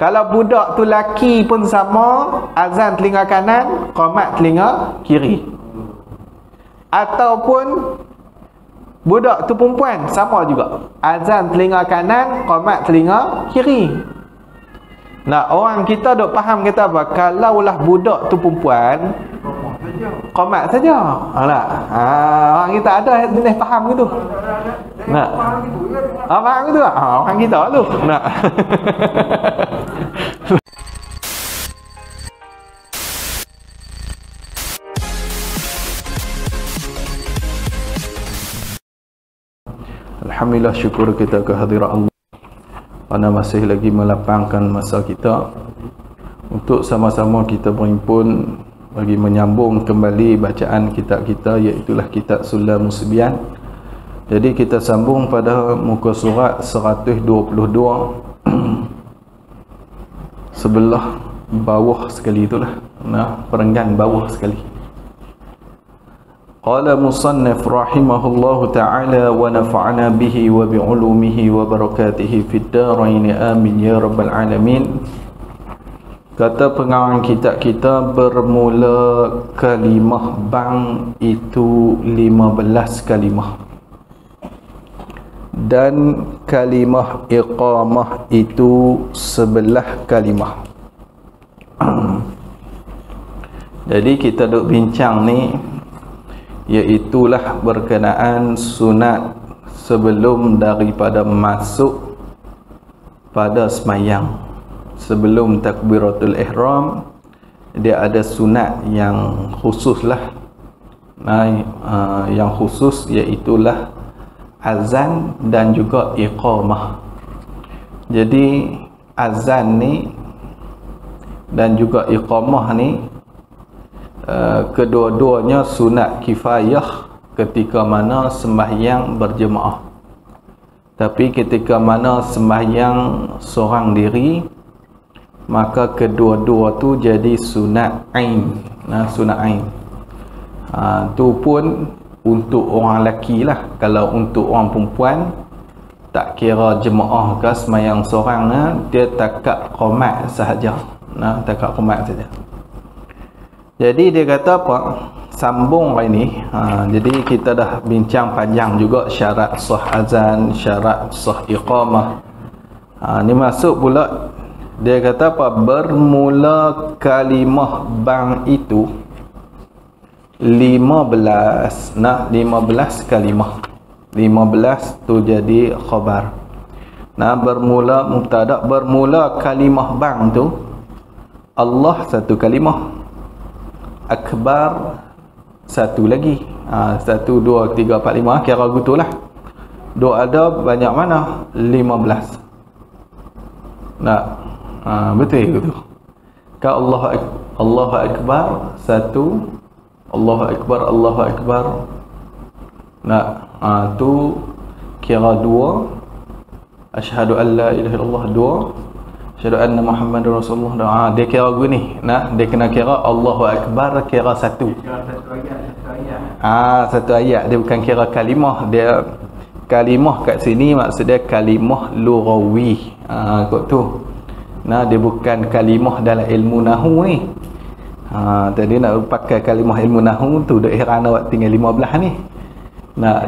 Kalau budak tu laki pun sama, azan telinga kanan, qamat telinga kiri. Ataupun budak tu perempuan, sama juga, azan telinga kanan, qamat telinga kiri. Nah, orang kita duk faham kata apa? Kalaulah budak tu perempuan, qamat saja. Alah. Orang kita ada jenis faham gitu. Nah. Faham gitu tak? Orang kita tu. Nah. Alhamdulillah, syukur kita kehadirat Allah. Kerana masih lagi melapangkan masa kita untuk sama-sama kita berhimpun bagi menyambung kembali bacaan kitab kita, iaitulah kitab Sulamus Subyan. Jadi kita sambung pada muka surat 122 sebelah bawah sekali itulah. Nah, perenggan bawah sekali. Qala musannif rahimahullahu ta'ala wa nafa'ana bihi wa bi'ulumihi wa barakatihi fid darain amin ya rabbal alamin. Kata pengarang kitab kita, bermula kalimah bang itu 15 kalimah, dan kalimah iqamah itu 11 kalimah. Jadi kita duk bincang ni, iaitulah berkenaan sunat sebelum daripada masuk pada semayang. Sebelum takbiratul ihram, dia ada sunat yang khusus lah. Yang khusus iaitulah azan dan juga iqamah. Jadi azan ni dan juga iqamah ni, kedua-duanya sunat kifayah ketika mana sembahyang berjemaah. Tapi ketika mana sembahyang seorang diri, maka kedua-dua tu jadi sunat ain. Sunat ain. Tu pun untuk orang lelaki lah. Kalau untuk orang perempuan, tak kira jemaah ke sembahyang seorang, dia takat qamat sahaja. Takat qamat saja. Jadi dia kata apa? Sambung ini. Jadi kita dah bincang panjang juga syarat sah azan, syarat sah iqamah. Ni masuk pula, dia kata apa? Bermula kalimah bang itu 15. 15 kalimah. 15 tu jadi khabar. Bermula mubtada. Bermula kalimah bang tu Allah satu kalimah, akbar satu lagi. 1, 2, 3, 4, 5, kira gitulah. Dua ada banyak mana? 15. Betul gitu. Kalau Allahu akbar satu, Allahu akbar. Tu kira 2. Asyhadu an la ilaha illallah 2. Asyhadu anna Muhammadar Rasulullah. Dia kira gini. Dia kena kira Allahu akbar kira satu. Satu ayat. Dia bukan kira kalimah. Dia kalimah kat sini maksudnya kalimah lughawi. Kok tu. Dia bukan kalimah dalam ilmu nahu ni. Tadi nak pakai kalimah ilmu nahu tu dah heran awak tinggal 15 ni.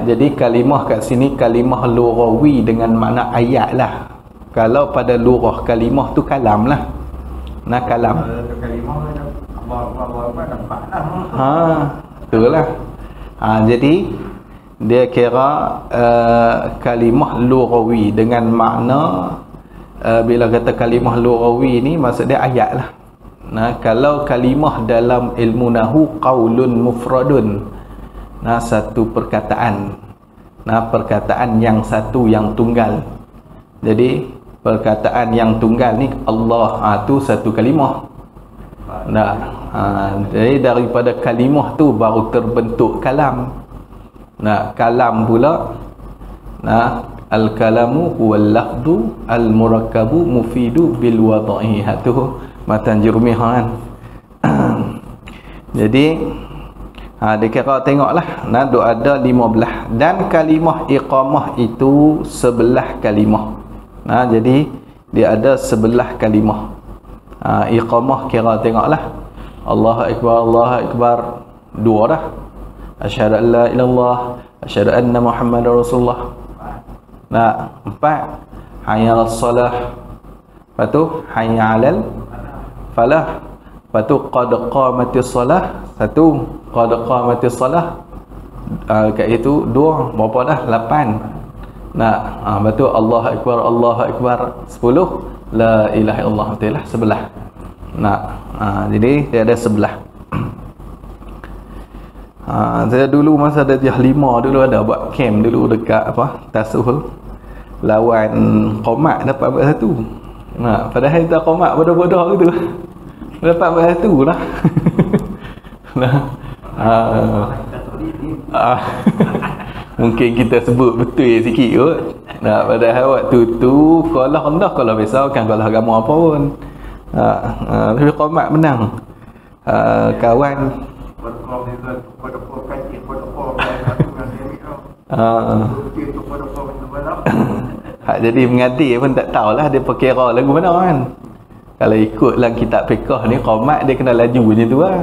Jadi kalimah kat sini kalimah lughawi dengan makna ayat lah. Kalau pada lurah kalimah tu kalam lah. Kalam. Itulah. Jadi dia kira kalimah lughawi dengan makna, bila kata kalimah lughawi ni maksud dia ayat lah. Kalau kalimah dalam ilmu nahu qaulun mufradun, satu perkataan. Perkataan yang satu, yang tunggal. Jadi perkataan yang tunggal ni Allah, tu satu kalimah. Jadi daripada kalimah tu baru terbentuk kalam. Kalam pula, al-kalamu huwal lafdu al-murakkabu mufidu bil wad'i. Tu matan Jurmiyah kan. Jadi dia kira tengoklah, ada 15, dan kalimah iqamah itu 11 kalimah. Jadi dia ada 11 kalimah. Iqamah kira tengoklah. Allahu Akbar 2 dah. Asyhadu an la ilallah, asyhadu anna Muhammadar Rasulullah. Nah, 4. Hayya 'alas salah. Lepas tu hayya 'alal falah. Lepas tu qad qamatis salah. 1. Qad qamatis salah. Kat itu 2. Berapa dah? 8. Nah, lepas tu Allahu Akbar 10. La ilaha illallah, betul lah, 11. Nah, jadi dia ada 11. Saya dulu masa ada Jah 5 dulu ada buat camp dulu dekat Tasuhul. Lawan Qomat dapat 41. Nah, padahal kita Qomat bodoh-bodoh gitu. Dapat 41 lah. Nah, mungkin kita sebut betul sikit kot. Nah, padahal waktu tu sekolah rendah, sekolah besar kan, sekolah agama apa pun. Tapi Qomat menang. Kawan jadi mengadir pun tak tahulah dia perkira lagu mana kan. Kalau ikutlah kitab fiqh ni, Qomat dia kena laju macam tu lah.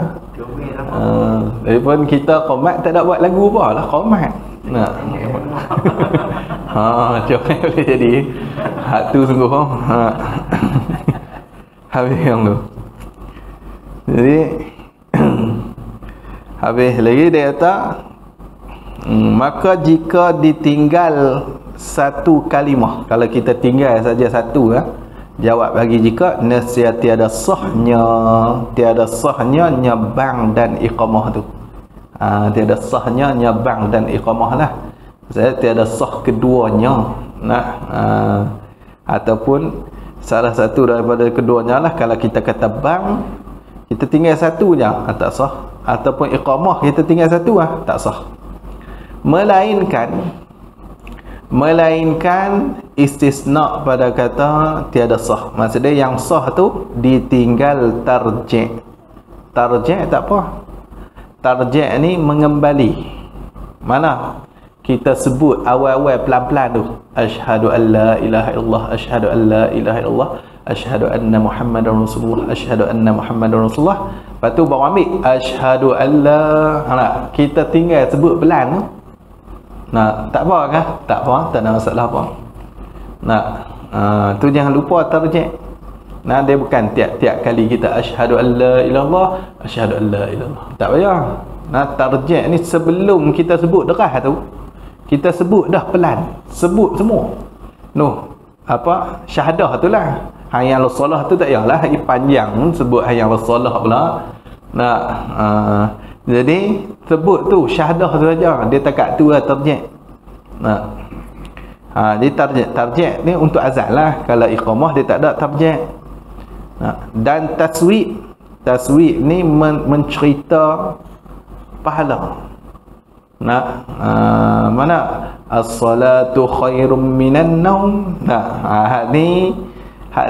Tapi pun kita Qomat tak ada buat lagu apa lah, Qomat. Nah. Macam mana boleh jadi hak tu sungguh. Habis yang tu. Jadi habis lagi dia kata, maka jika ditinggal satu kalimah, kalau kita tinggal saja satu jawab bagi jika nescaya tiada sahnya nyabang dan iqamah tu. Tiada sahnya nyabang dan iqamah lah. Saya tiada sah keduanya. Nah, ataupun salah satu daripada keduanya lah. Kalau kita kata bang, kita tinggal satu je, tak sah. Ataupun iqamah, kita tinggal satu tak sah. Melainkan istisna pada kata tiada sah. Maksudnya yang sah tu ditinggal tarji'. Tarji' tak apa. Tarji' ni mengembali. Mana? Kita sebut awal-awal pelan-pelan tu. Asyhadu an la ilaha illallah, asyhadu an la ilaha illallah, asyhadu anna Muhammadar Rasulullah, asyhadu anna Muhammadar Rasulullah. Lepas tu baru ambil asyhadu an la. Kita tinggal sebut pelan tu. Nah, tak apa kan? Tak apa, tak ada masalah apa. Nah, tu jangan lupa tarji'. Nah, dia bukan tiap-tiap kali kita asyhadu an la ilallah, asyhadu an la ilallah. Tak payah. Nah, tarji' ni sebelum kita sebut derah tu, kita sebut dah pelan. Sebut semua. Syahadah tu lah. Hayya 'alas salah tu tak payahlah panjang sebut hayya 'alas salah pula. Nah, jadi sebut tu syahadah tu saja. Dia takat tu lah tarji'. Nah. Jadi tarji' ni untuk azan lah. Kalau iqamah dia tak ada tarji'. Dan taswib ni mencerita pahala. Mana as-salatu khairum minan naum. Hak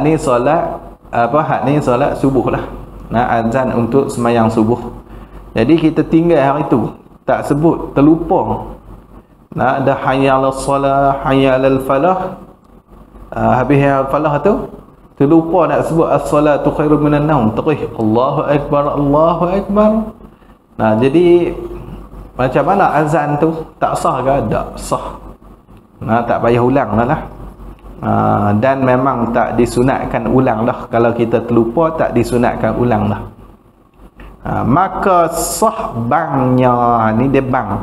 ni solat hak ni solat subuh lah. Azan untuk semayang subuh. Jadi kita tinggal hari tu tak sebut, terlupa. Ada hayya 'alas salah, hayya 'alal falah. Habis hayya 'alal falah tu terlupa nak sebut as-salatu khairum minan naum. Terus Allahu Akbar, Allahu Akbar. Jadi macam mana azan tu tak sah ke? Tak sah. Tak payah ulang lah. Dan memang tak disunatkan ulang dah. Kalau kita terlupa tak disunatkan ulang dah. Maka sah bangnya, ni dia bang.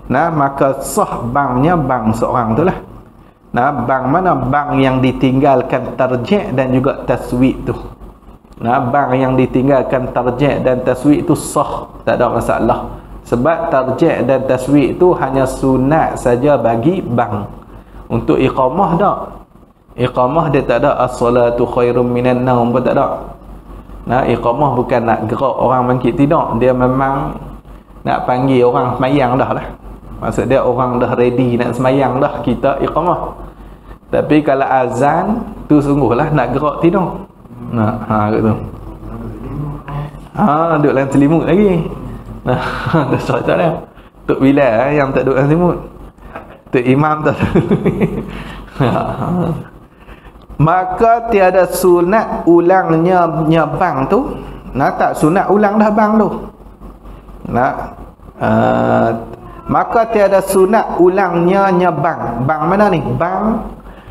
Maka sah bangnya bang seorang tu lah. Bang mana? Bang yang ditinggalkan tarji' dan juga taswib tu. Bang yang ditinggalkan tarji' dan taswib tu sah, tak ada masalah. Sebab tarji' dan taswib tu hanya sunat saja bagi bang. Untuk iqamah tak. Iqamah dia tak ada as-salatu khairum minan naum pun tak ada. Iqamah bukan nak gerak orang bangkit tidur. Dia memang nak panggil orang semayang dah lah. Maksud dia orang dah ready nak semayang dah, kita iqamah. Tapi kalau azan tu sungguhlah nak gerak tidur. Gitu. Duduk dalam selimut lagi. Dah cerita dah. Tok Bilal yang tak duduk dalam selimut. Tok Imam tak. maka tiada sunat ulangnya bang tu. Nah, tak sunat ulang dah bang tu. Nah, maka tiada sunat ulangnya bang. Bang mana ni?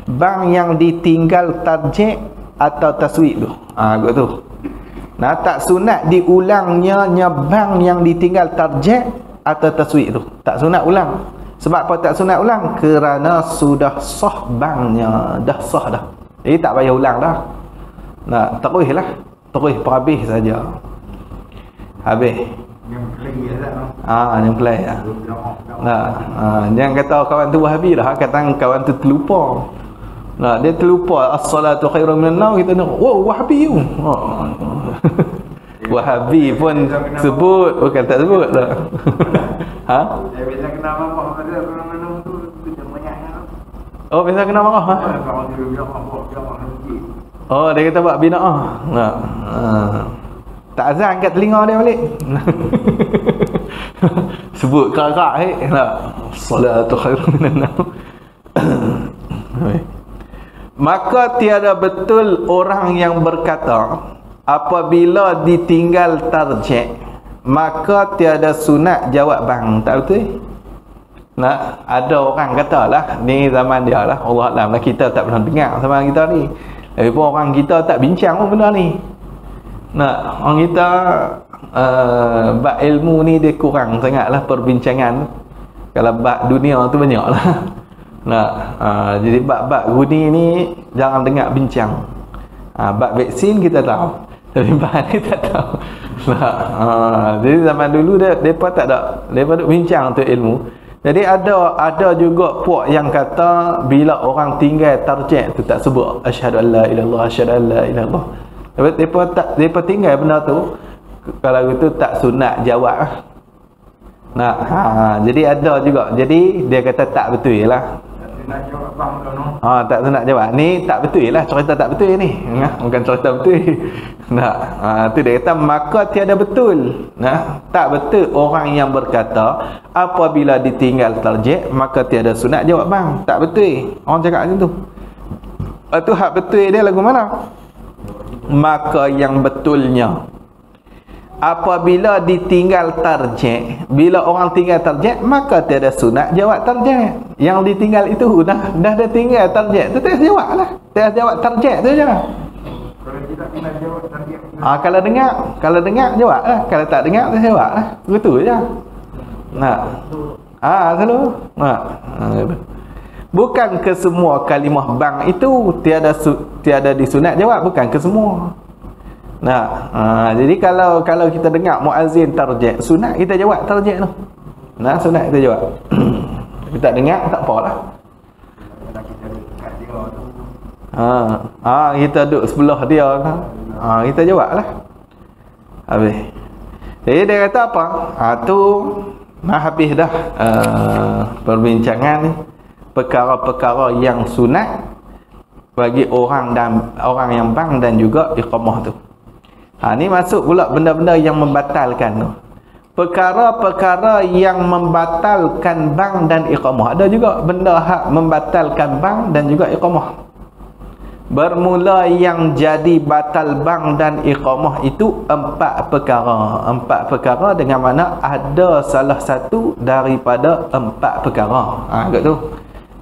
Bang yang ditinggal tarjih atau taswid tu. Kot tu. Nah, tak sunat diulangnya bang yang ditinggal tarjih atau taswid tu. Tak sunat ulang. Sebab apa tak sunat ulang? Kerana sudah sah bangnya, dah sah dah. Jadi tak payah ulang dah. Nah, teruslah. Terus perhabis saja. Habis. Yang play lah. Yang play lah. Nah, jangan kata kawan tu Wahabi dah, kata kawan tu terlupa. Nah, dia terlupa as-salatu khairun minan naum, kita nak, "Oh, Wahabi you." Wahabi pun sebut, bukan tak sebut dah. Dia biasa kena marah pada mana tu banyak. Oh, biasa kena marah. Kalau dia bilang apa Oh, dia kata buat binaah. Nah. Tak azan kat telinga dia balik. Sebut karak nah. Salatu khairun minan naum. Maka tiada betul orang yang berkata apabila ditinggal tarjih maka tiada sunat jawab bang. Tak betul? Nah, ada orang katalah ni zaman dia lah, Allah Alam lah, kita tak pernah dengar sama kita ni. Lagi pun orang kita tak bincang pun benda ni. Nah, orang kita bab ilmu ni dia kurang sangatlah perbincangan. Kalau bab dunia tu banyaklah. Nah, jadi bab-bab guni ni jangan dengar bincang. Bab vaksin kita tahu, tapi bab ni tak tahu. Nah, jadi zaman dulu depa tak ada, depa duk bincang tu ilmu. Jadi ada juga puak yang kata bila orang tinggal tarjih tu tak sebut asyhadu an la ilaha illallah, asyhadu an la ilaha illallah. Depa tinggal benda tu, kalau itu tak sunat jawab. Nah, jadi ada juga. Jadi dia kata tak betul lah. nak jawab bang tu no. Tak nak jawab. Ni tak betul lah, cerita tak betul ni. Bukan cerita betul. Tu dia kata maka tiada betul. Tak betul orang yang berkata apabila ditinggal tarjih maka tiada sunat jawab bang. Tak betul. Orang cakap macam tu. Itu hak betul dia lagu mana? Maka yang betulnya apabila ditinggal tarjih, bila orang tinggal tarjih maka tiada sunat jawab tarjih. Yang ditinggal itu dah tinggal tarjih tu tak jawab lah, tak jawab tarjih tu je. Kalau tidak kena jawab tarjih. Kalau dengar jawab lah, kalau tak dengar tak jawab lah, begitu je. Selalu bukan ke semua kalimah bang itu tiada disunat jawab, bukan ke semua. Jadi kalau kita dengar muazzin tarjih, sunat kita jawab tarjih tu. Sunat kita jawab. Kita tak dengar tak apalah. Kita duduk sebelah dia kan. Kita jawablah. Habis. Jadi dia kata apa? Tu habis dah perbincangan ni. Perkara-perkara yang sunat bagi orang yang bang dan juga iqamah tu. Ni masuk pula benda-benda yang membatalkan tu. Perkara-perkara yang membatalkan bang dan iqamah. Ada juga benda hak membatalkan bang dan juga iqamah. Bermula yang jadi batal bang dan iqamah itu 4 perkara. 4 perkara dengan mana ada salah satu daripada 4 perkara. Kat tu.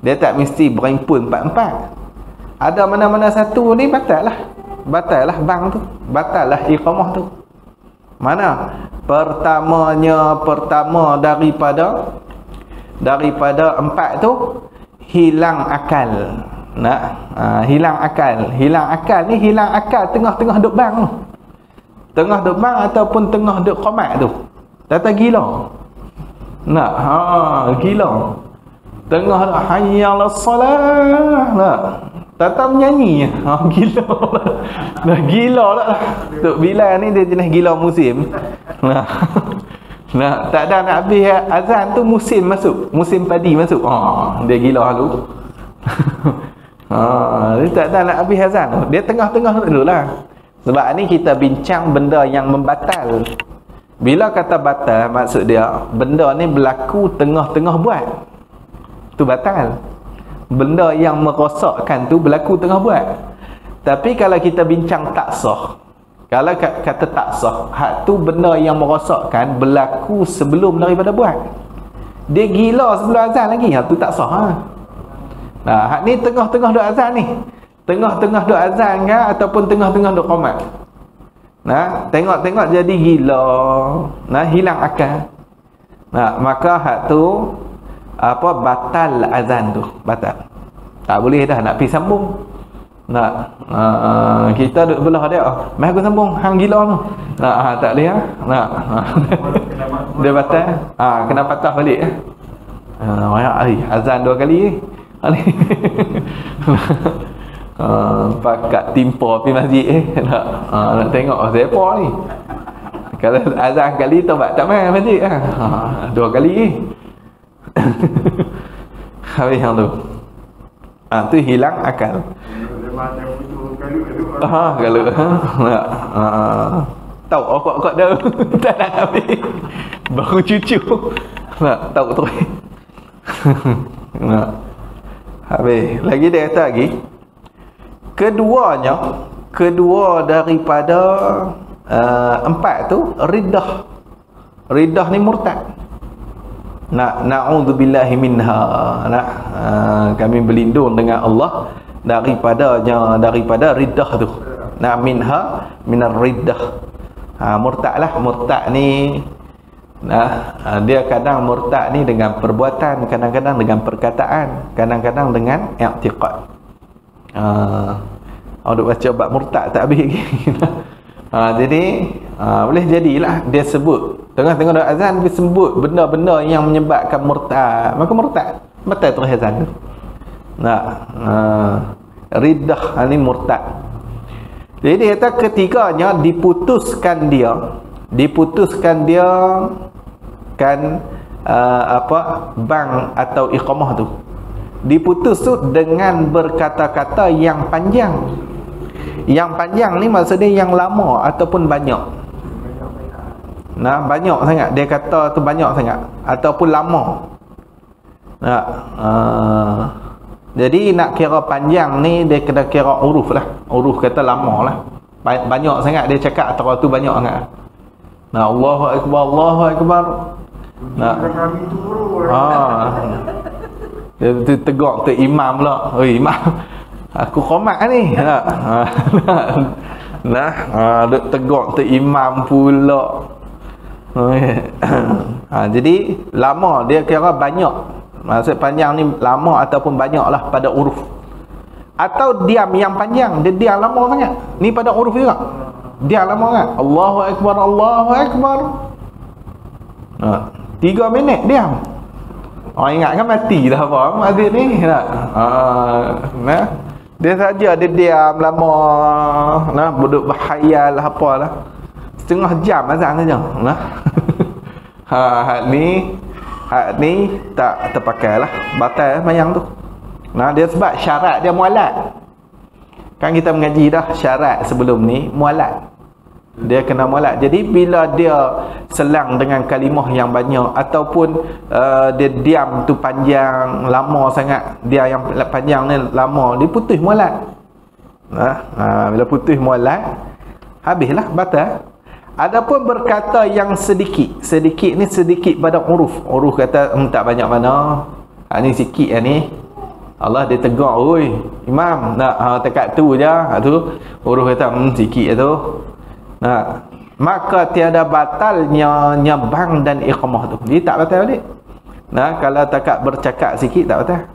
Dia tak mesti berimpun 4-4. Ada mana-mana satu ni batal lah. Batal lah bang tu, batal lah iqamah tu. Mana? Pertama daripada 4 tu hilang akal. Hilang akal. Hilang akal ni hilang akal tengah-tengah duk bang tu. Tengah duk bang ataupun tengah duk qamat tu. Tata gila. Gila. Tengah hayya 'alas salah. Tata menyanyi. Gila lah. Gila lah. Tok Bilal ni dia jenis gila musim. Tak ada nak habis azan tu musim masuk. Musim padi masuk. Dia gila dulu. Dia tak ada nak habis azan tu. Dia tengah-tengah dulu lah. Sebab ni kita bincang benda yang membatal. Bila kata batal, maksud dia benda ni berlaku tengah-tengah buat. Tu batal. Benda yang merosakkan tu berlaku tengah buat. Tapi kalau kita bincang tak sah, kalau kata tak sah, hak tu benda yang merosakkan berlaku sebelum daripada buat. Dia gila sebelum azan lagi, hak tu tak sah. Ha? Nah, hak ni tengah-tengah duk azan ni. Tengah-tengah duk azan ke ataupun tengah-tengah duk qomat. Nah, tengok-tengok jadi gila. Nah, hilang akal. Nah, maka hak tu apa, batal azan tu, batal. Tak boleh dah nak pergi sambung. Nak kita duduk belah dia, mai aku sambung hang gila tu. Tak boleh ah. Dia batal. Kena patah balik. Azan 2 kali. Pakat timpa pergi masjid nak tengok siapa ni. Kalau azan kali taubat tak mai masjid 2 kali. Habis yang tu. Tu hilang akal. Kalau tahu okok-okok dah tak nak habis. Baru cucu. Tahu tu. Habis. Lagi dia kata lagi. Kedua daripada 4 tu riddah. Riddah ni murtad. Na'udzubillahi minha. Kami berlindung dengan Allah daripada riddah tu. Minha minar riddah. Murtad lah. Murtad ni dia kadang murtad ni dengan perbuatan, kadang-kadang dengan perkataan, kadang-kadang dengan i'tiqad. Duk baca bab murtad tak habis lagi. Jadi boleh jadilah dia sebut tengah-tengah dah azan dia sebut benda-benda yang menyebabkan murtad, maka murtad batal terus azan tu. Riddah ni murtad. Jadi dia kata ketiganya diputuskan dia kan bang atau iqamah tu diputus tu dengan berkata-kata yang panjang. Yang panjang ni maksudnya yang lama ataupun banyak. Banyak sangat dia kata tu, banyak sangat ataupun lama. Jadi nak kira panjang ni dia kena kira huruf lah. Huruf kata lama lah. Banyak sangat dia cakap atau tu banyak sangat. Allahu akbar, Allahu akbar. Dia tegak tu imam pula. Oi imam, aku qomat ni. Duk tegak tu imam pula. Jadi lama dia kira banyak. Maksud panjang ni lama ataupun banyak lah pada huruf. Atau diam yang panjang, dia diam lama sangat. Ni pada huruf juga. Diam lama sangat. Allahu akbar, Allahu akbar. 3 minit diam. Ingat kan mati dah apa mazid ni. Dia saja dia diam lama. Duduk berhayal apalah. Setengah jam azan saja. Hak ni tak terpakai lah, batal mayang tu. Dia sebab syarat dia mualat. Kan kita mengaji dah syarat sebelum ni mualat. Dia kena mualat. Jadi bila dia selang dengan kalimah yang banyak ataupun dia diam tu panjang lama sangat, dia yang panjang ni lama, dia putus mualat. Bila putus mualat habislah batal. Adapun berkata yang sedikit ni sedikit pada huruf. Huruf kata tak banyak mana. Ni sikit ni. Allah dia tegur, oi imam, dekat tu je. Tu huruf kata sikit tu. Maka tiada batalnya nyabang dan iqamah tu. Dia tak batal balik. Kalau takat bercakap sikit tak batal.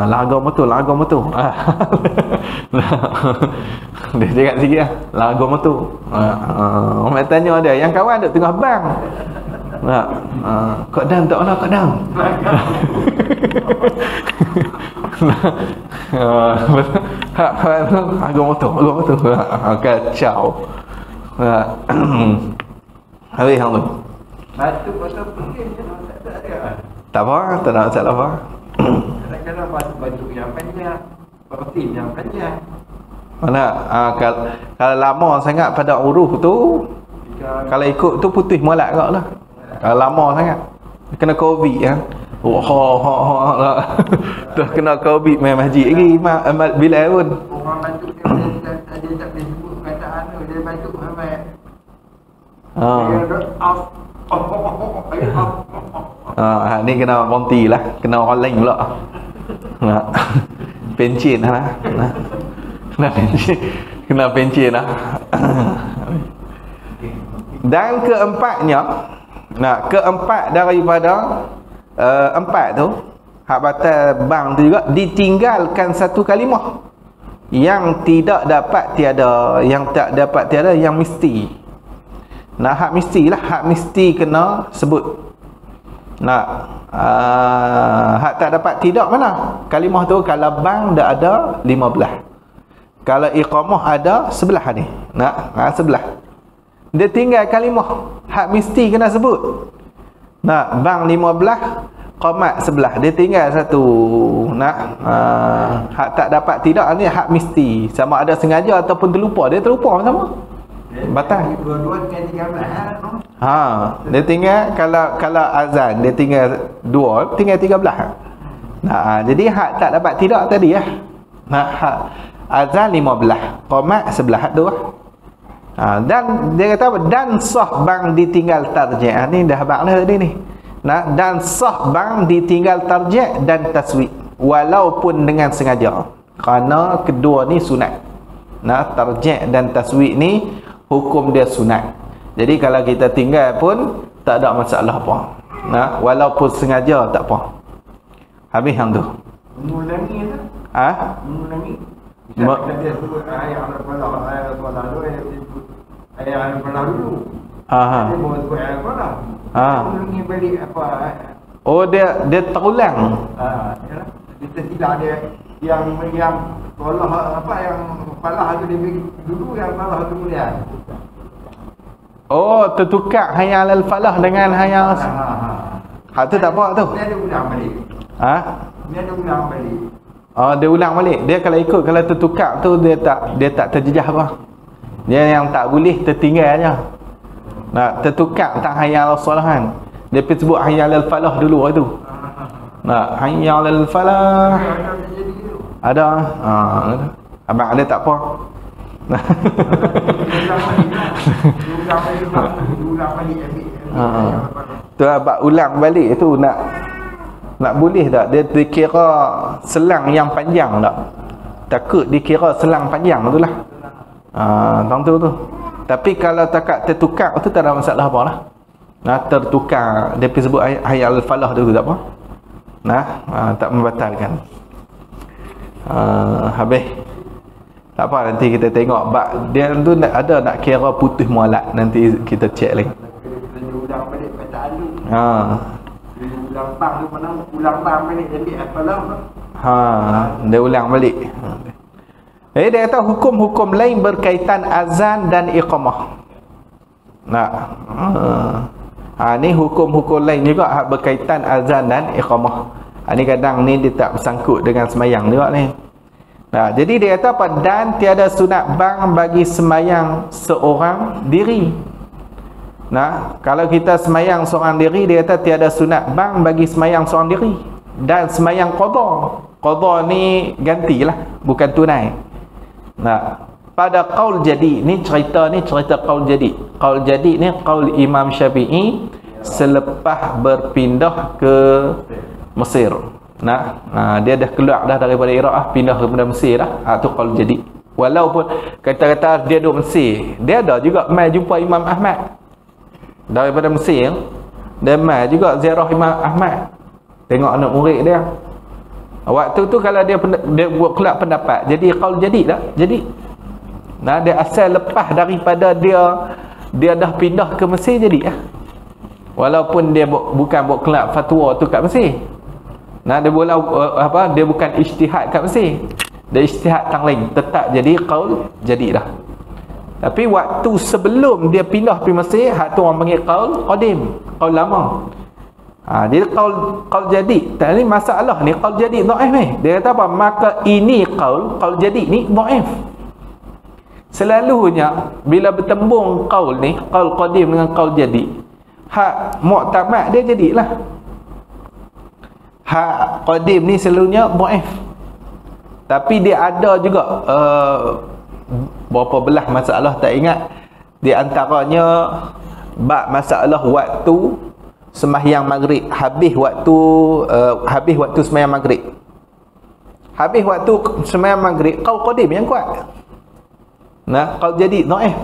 Lagu betul. Dia cakap sikit lah. Lagu betul. Orang tanya dia, yang kawan duduk tengah bang. Kok dam tak mana kok dam. Lagu betul. Kacau. Habis hang tu. Batu penting tak apa, tak nak masalah apa. Kadang-kadang batu yang panjang, pertin yang panjang. Mana kalau lama sangat pada huruf tu, kalau ikut tu putih mualat kau lah. Kalau lama sangat kena covid kan. Dah kena Covid main masjid lagi Ahmad Bilal pun. Orang batuk dia tak boleh sebut perkataan tu, dia batuk Ahmad. Ni kena konti lah, kena orang lain pula. Pencin lah. Kena pencin lah. Dan keempatnya, keempat daripada empat tu, hak batal bang tu juga, ditinggalkan satu kalimah yang tidak dapat tiada, yang tak dapat tiada, yang mesti. Hak mestilah, hak mesti kena sebut. Hak tak dapat tidak mana? Kalimah tu kalau bang dah ada 15. Kalau iqamah ada sebelah ni. Sebelah. Dia tinggal kalimah, hak mesti kena sebut. Bang 15, qamat sebelah. Dia tinggal satu. Hak tak dapat tidak ni hak mesti. Sama ada sengaja ataupun terlupa. Dia terlupa sama. Batal. Dua-dua tinggal 13. Dia tinggal kalau azan dia tinggal 2, tinggal 13. Jadi hak tak dapat tidak tadi lah. Hak azan 15, qamat sebelah tu lah. Dan dia kata apa? Dan sah bang ditinggal tarjih. Ni dah bang dah tadi ni. Dan sah bang ditinggal tarjih dan taswid walaupun dengan sengaja. Kerana kedua ni sunat. Tarjih dan taswid ni hukum dia sunat. Jadi kalau kita tinggal pun tak ada masalah apa. Walaupun sengaja tak apa. Habis yang tu. Mengulangi tu? Mengulangi. Dia sebut ayat al-falah, ayat al-falah tu, ayat al-falah dulu. Dia bawa sebut ayat al-falah. Mengulangi balik apa. Dia terulang. Dia tersilap dia yang falah apa, yang falah tu dia dulu, yang falah tu kemudian. Tertukar hayal al-falah dengan hayal. Hak tu tak apa tu. Dia ada ulang balik. Dia ada ulang balik. Dia ulang balik. Dia kalau ikut, kalau tertukar tu dia tak terjejah apa. Dia yang tak boleh tertinggal aja. Tertukar tak hayal al-salah kan. Dia pergi sebut hayal al-falah dulu tu. Hayal al-falah. Ada. Abang ada tak apa. Tu abang ulang balik tu nak boleh tak dia dikira selang yang panjang tak? Takut dikira selang panjang tu lah. Tentu tu. Tapi kalau takat tertukar tu tak ada masalah apa lah. Tertukar dia pergi sebut hayal al-falah tu tak apa. Tak membatalkan. Habis. Tak apa, nanti kita tengok dia tu ada nak kira putus mualat, nanti kita cek lagi. Dia ulang balik bacaan tu. Ulang bang tu mana? Ulang bang balik jadi al-falah. Dia ulang balik. Dia kata hukum-hukum lain berkaitan azan dan iqamah. Ni hukum-hukum lain juga berkaitan azan dan iqamah. Ni kadang ni dia tak bersangkut dengan semayang juga ni. Jadi dia kata apa? Dan tiada sunat bang bagi semayang seorang diri. Kalau kita semayang seorang diri, dia kata tiada sunat bang bagi semayang seorang diri. Dan semayang qadha. Qadha ni gantilah, bukan tunai. Pada qaul jadi ni cerita qaul jadi. Qaul jadi ni qaul Imam Syafi'i selepas berpindah ke Mesir. Dia dah keluar dah daripada Iraq, pindah kepada Mesir dah. Tu qaul jadi. Walaupun kata-kata dia duduk Mesir, dia ada juga mai jumpa Imam Ahmad daripada Mesir. Dia mai juga ziarah Imam Ahmad, tengok anak murid dia. Waktu tu kalau dia buat keluar pendapat, jadi qaul jadi tak? Jadi dia asal lepas daripada dia dah pindah ke Mesir jadi lah. Walaupun dia bukan buat keluar fatwa tu kat Mesir. Dia bola dia bukan ijtihad kat Mesir. Dia ijtihad tang lain, tetap jadi qaul jadi dah. Tapi waktu sebelum dia pindah pergi Mesir, hak tu orang panggil qaul qadim, qaul lama. Dia qaul jadi. Tak ni masalah ni qaul jadi dhaif ni. Dia kata apa? Maka ini qaul jadi ni dhaif. Selalunya bila bertembung qaul ni, qaul qadim dengan qaul jadi, hak muktamad dia jadilah. hak qadim ni selalunya dhaif. Tapi dia ada juga berapa belah masalah tak ingat. Di antaranya bab masalah waktu sembahyang maghrib, habis waktu sembahyang maghrib. Habis waktu sembahyang maghrib qaul qadim yang kuat. Nah, qaul jadi dhaif.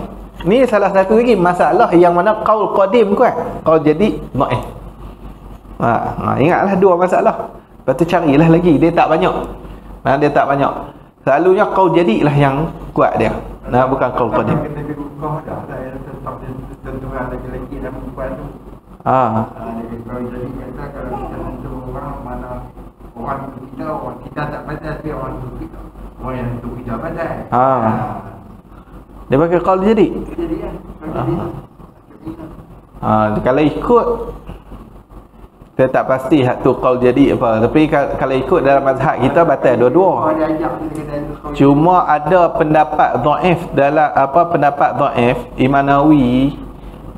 Ni salah satu lagi masalah yang mana qaul qadim kuat, qaul jadi dhaif. Ingatlah dua masalah. Lepas tu carilah lagi, dia tak banyak. Dia tak banyak. Selalunya qaul jadilah yang kuat dia. Bukan qaul qadim. Orang kita tak pandai, tapi orang yang tu kita pandai. Dia pakai qaul jadi. Kalau ikut kita tak pasti hak tu qaul jadi apa, tapi kalau ikut dalam mazhab kita batal dua-dua. Cuma ada pendapat dhaif dalam pendapat dhaif, Imam Nawawi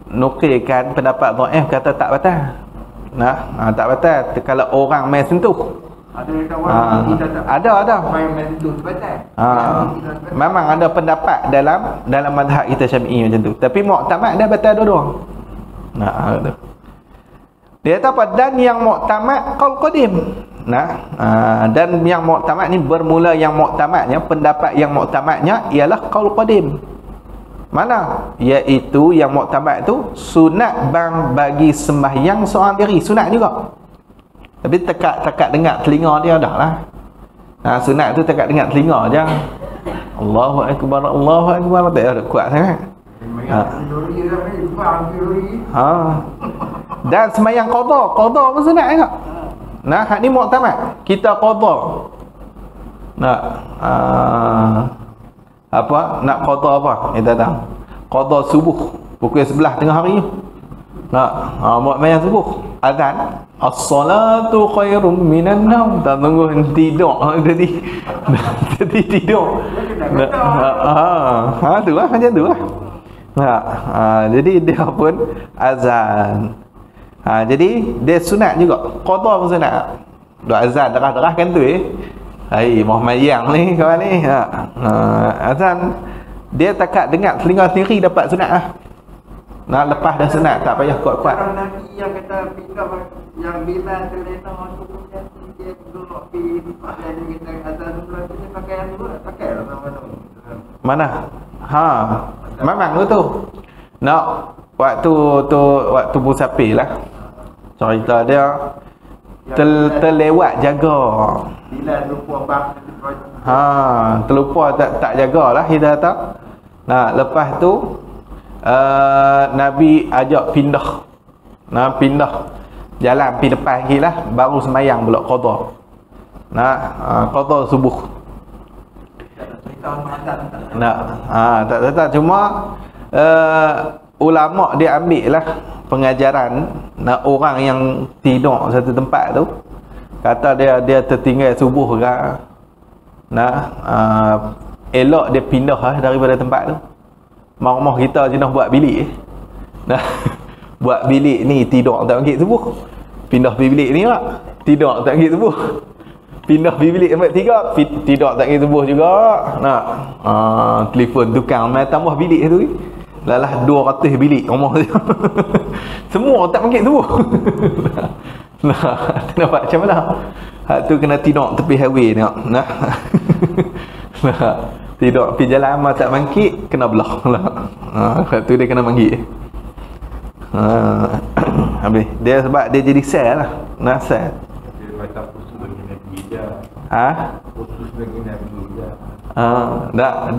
nukilkan pendapat dhaif kata tak batal. Tak batal kalau orang main sentuh. Ada. Memang ada pendapat dalam mazhab kita Syafi'i macam tu. Tapi muktamad dah batal dua-dua. Tu. Dia kata apa? Dan yang muktamad qaul qadim. Dan yang muktamad ni bermula yang muktamadnya, pendapat yang muktamadnya ialah qaul qadim. Mana? Iaitu yang muktamad tu sunat bagi sembahyang seorang diri, sunat juga. Tapi tekat dengar telinga dia dah lah. Sunat tu tekat dengar telinga je. Allahu akbar, Allahu akbar, tak ada kuat sangat. Dan sembahyang qada pun sunat juga. Hak ni muktamad. Kita qada. Nak qada apa? Kita tahu. Qada subuh pukul 11 tengah hari. Buat sembahyang subuh. Azan. As-salatu khairum minan naum. Tak tunggu tidur tadi. Jadi tidur. Tu lah macam tu lah. Jadi dia pun azan. Jadi dia sunat juga. Qada pun sunat. Dua azan terah-terah kan tu Muhammad yang ni kawan ni. Azan dia takat dengar telinga sendiri dapat sunat lah. Lepas dah sunat tak payah kuat-kuat. Orang Nabi yang kata pindah yang bila terlena waktu kemudian dia duduk di dan kita azan dulu dia pakai yang dulu pakai mana? Memang tu. Waktu Musafir lah. Cerita dia terlewat jaga. Bila lupa bang. Terlupa tak jagalah kita kata. Lepas tu Nabi ajak pindah. Pindah jalan pergi depan lagi lah, baru sembahyang pula qada. Qada subuh. Tak cuma ulama dia ambil lah pengajaran orang yang tidur satu tempat tu, kata dia tertinggal subuh ke, elok dia pindah lah daripada tempat tu. Rumah kita jenis buat bilik buat bilik ni tidur tak bangkit subuh, pindah bilik ni lah tidur tak bangkit subuh, pindah bilik tempat tiga tidur tak bangkit subuh juga. Telefon tukang mai tambah bilik tu lalah 200 bilik rumah tu semua tak bangkit subuh. Nampak macam mana hak tu, kena tidur tepi highway tengok. Tidur pergi jalan amal tak bangkit, kena belah lah. Hak tu dia kena bangkit. Habis dia sebab dia jadi sel lah. Sel. Dia macam khusus bagi Nabi je. Khusus bagi Nabi je.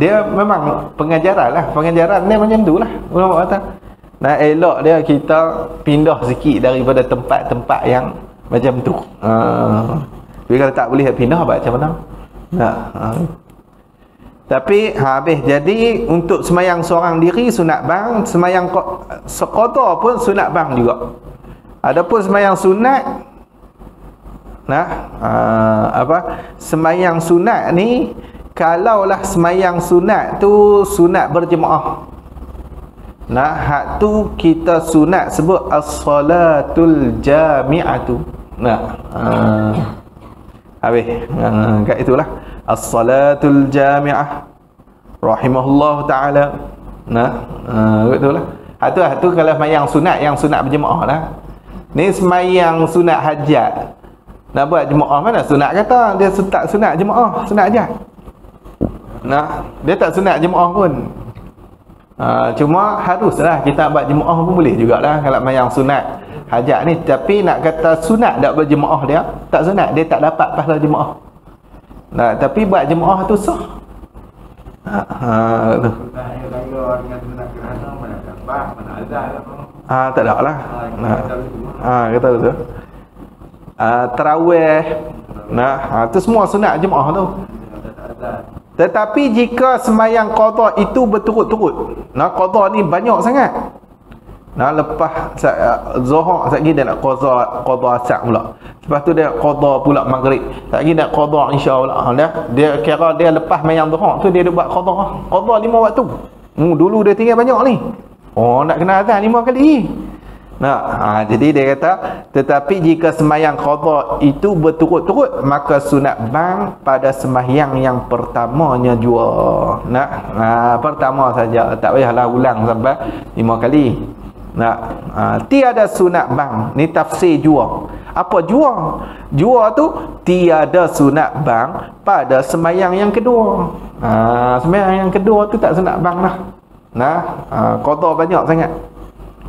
Dia memang pengajaran lah. Pengajaran dia macam tu lah ulama kata. Elok dia kita pindah sikit daripada tempat-tempat yang macam tu. Tapi kalau tak boleh pindah macam mana? Tapi habis. Jadi untuk semayang seorang diri sunat bang, semayang qada pun sunat bang juga. Adapun semayang sunat semayang sunat ni, kalaulah semayang sunat tu sunat berjemaah, hak tu kita sunat sebut as-salatul jami'atu. Nah, habis kat itulah as-salatul jami'ah rahimahullah taala. Nah, itulah. Itu kalau sembahyang sunat, yang sunat berjemaah lah. Ni sembahyang sunat hajat. Nak buat jemaah mana sunat kata? Dia tak sunat jemaah, sunat hajat. Nah, dia tak sunat jemaah pun. Cuma haruslah kita buat jemaah pun boleh jugalah kalau sembahyang sunat hajat ni. Tapi nak kata sunat tak berjemaah dia, tak sunat, dia tak dapat pahala jemaah. Nah, tapi buat jemaah tu sah. Tu. Tak ada lah. Kata tu. Tarawih. Nah, tu semua sunat jemaah tu. Tetapi jika sembahyang qada itu berturut-turut. Nah, qada ni banyak sangat. Nah, lepas Zuhur sekejap dia nak qada asar pula. Lepas tu dia qada pula maghrib. Sekejap nak qada insya-Allah. Dia kira dia lepas sembahyang Zuhur tu dia buat qada 5 waktu. Dulu dia tinggal banyak ni. Nak kena azan 5 kali. Nah, jadi dia kata, tetapi jika sembahyang qada itu berturut-turut, maka sunat bang pada sembahyang yang pertamanya jua. Pertama saja, tak payahlah ulang sampai 5 kali. Tiada sunat bang. Ni tafsir jua. Apa jua? Jua tu tiada sunat bang pada sembahyang yang kedua. Sembahyang yang kedua tu tak sunat bang lah. Qada banyak sangat.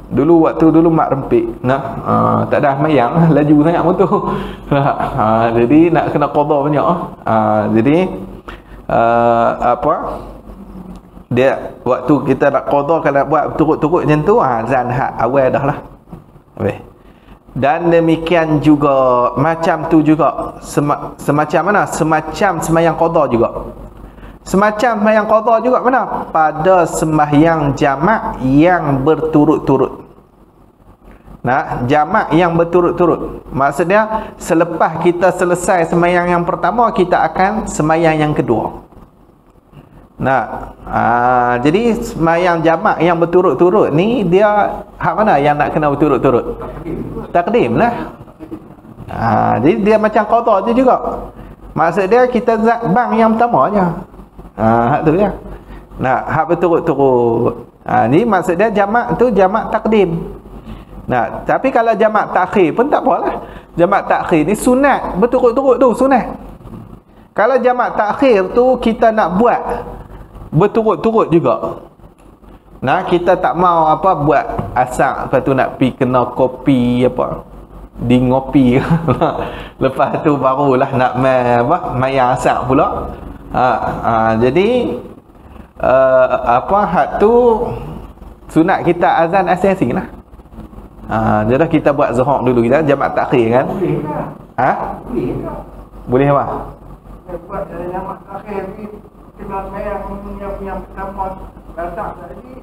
Dulu waktu mak rempik, tak ada sembahyang, laju sangat motor. Jadi nak kena qada banyak. Jadi dia waktu kita nak qada, kalau nak buat turut-turut macam tu, azan hak awal dah lah. Dan demikian juga macam tu juga semacam mana? Semacam sembahyang qada juga. Semacam sembahyang qada juga mana? Pada sembahyang jamak yang berturut-turut. Jamak yang berturut-turut. Maksudnya selepas kita selesai sembahyang yang pertama, kita akan sembahyang yang kedua. Jadi sembahyang jamak yang berturut-turut ni, dia hak mana yang nak kena berturut-turut? Takdim lah. Jadi dia macam qada tu juga. Maksud dia kita bang yang pertama je. Hak tu ya. Hak berturut-turut. Ni maksud dia jamak tu jamak takdim. Tapi kalau jamak takhir pun tak apalah. Jamak takhir ni sunat berturut-turut tu, sunat. Kalau jamak takhir tu kita nak buat berturut-turut juga. Kita tak mau buat asar, lepas tu nak pi kena kopi di ngopi. Lepas tu barulah nak mai asar pula. Jadi hak tu sunat kita azan asing-asing lah. Jadi kita buat zuhur dulu, kita jamak takhir kan. Boleh tak? Boleh tak? Boleh apa? Buat jamak takhir ni kena sayang yang pertama datang tadi.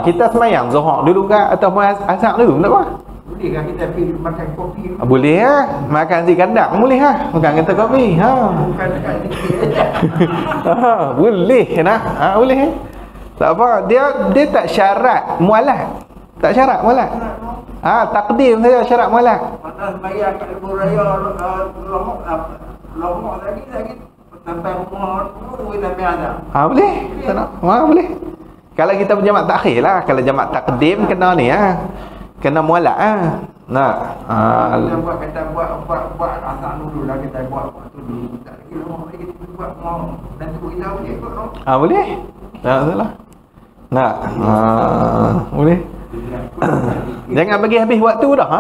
Kita semayang zuhur dulu kan, atau asar dulu tak apa? Boleh kan kita pergi makan kopi? Boleh lah. Makan nasi kandang boleh lah. Makan kata kopi. Bukan dekat sikit. Boleh nah. Boleh. Tak apa. Dia tak syarat mualat. Tak syarat mualat. Takdim saja syarat mualat. Mana sembahyang kat lebuh raya Lombok lagi sampai rumah boleh sampai ada. Boleh. Tak nak. Boleh. Kalau kita berjamak takhir lah. Kalau jamak takdim kena ni kena mualat kita buat asal dulu lah, kita buat waktu ni tak lagi lama lagi kita buat nanti kita boleh kot boleh. Tak salah. Boleh. Jangan bagi habis waktu dah.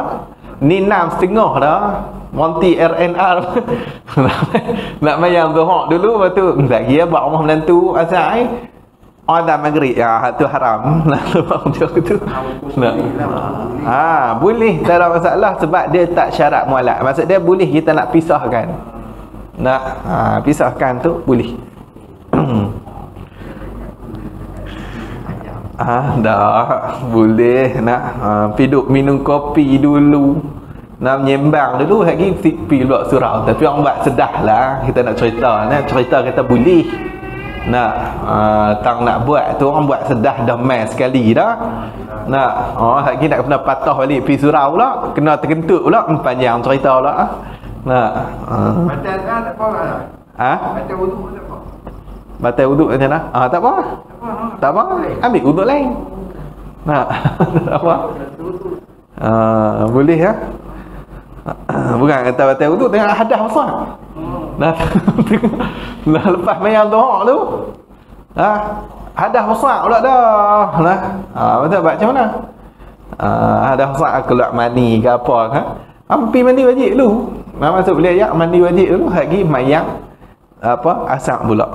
Ni 6.30 dah. Monty RNR. Nak mayang zuhur dulu, lepas tu lagi buat rumah menantu asal ada maghrib tu haram. Macam tu. Boleh, tak ada masalah sebab dia tak syarat mualat. Maksud dia boleh kita nak pisahkan. Pisahkan tu boleh. Dah boleh nak piduk minum kopi dulu, nak menyembang dulu lagi pergi luar surau. Tapi orang buat sedah lah, kita nak cerita kata boleh. nak tang nak buat tu orang buat sedah dah mai sekali dah. Nak lagi nak kena patah balik pi surau pula, kena terkentut pula, panjang cerita pula. Nak Batal kan tak apa lah. Batal wuduk tak apa. Batal wuduk macam mana? Tak apa. Tak apa. Ambil wuduk lain. Nak tak apa. Boleh ya. Bukan kata batal wuduk tengok hadas besar. Nah lepas mayang doa tu hadas besar pula dah. Nah betul macam mana? Hadas besar keluar mani ke apa ke? Pergi mandi wajib dulu. Masuk boleh ayat mandi wajib dulu lagi mayang asar pula.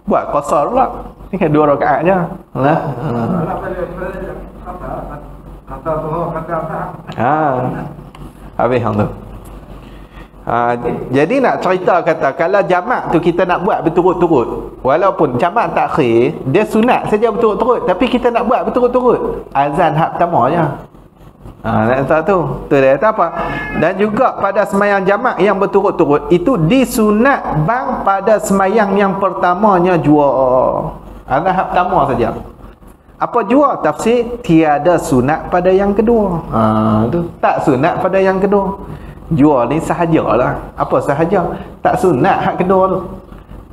Buat qasar pula. Ni kan 2 rakaat je. Nah. Kata tu kata asar. Habis hang tu. Jadi nak cerita kata kalau jamak tu kita nak buat berturut-turut, walaupun jamak takhir dia sunat saja berturut-turut, tapi kita nak buat berturut-turut, azan hak pertama je. Nak tahu tu dia kata apa. Dan juga pada semayang jamak yang berturut-turut itu disunat bang pada semayang yang pertamanya jua. Azan hak pertama saja. Apa jua tafsir tiada sunat pada yang kedua. Tu tak sunat pada yang kedua. Jua ni sahajalah. Apa sahaja? Tak sunat hak kedua tu.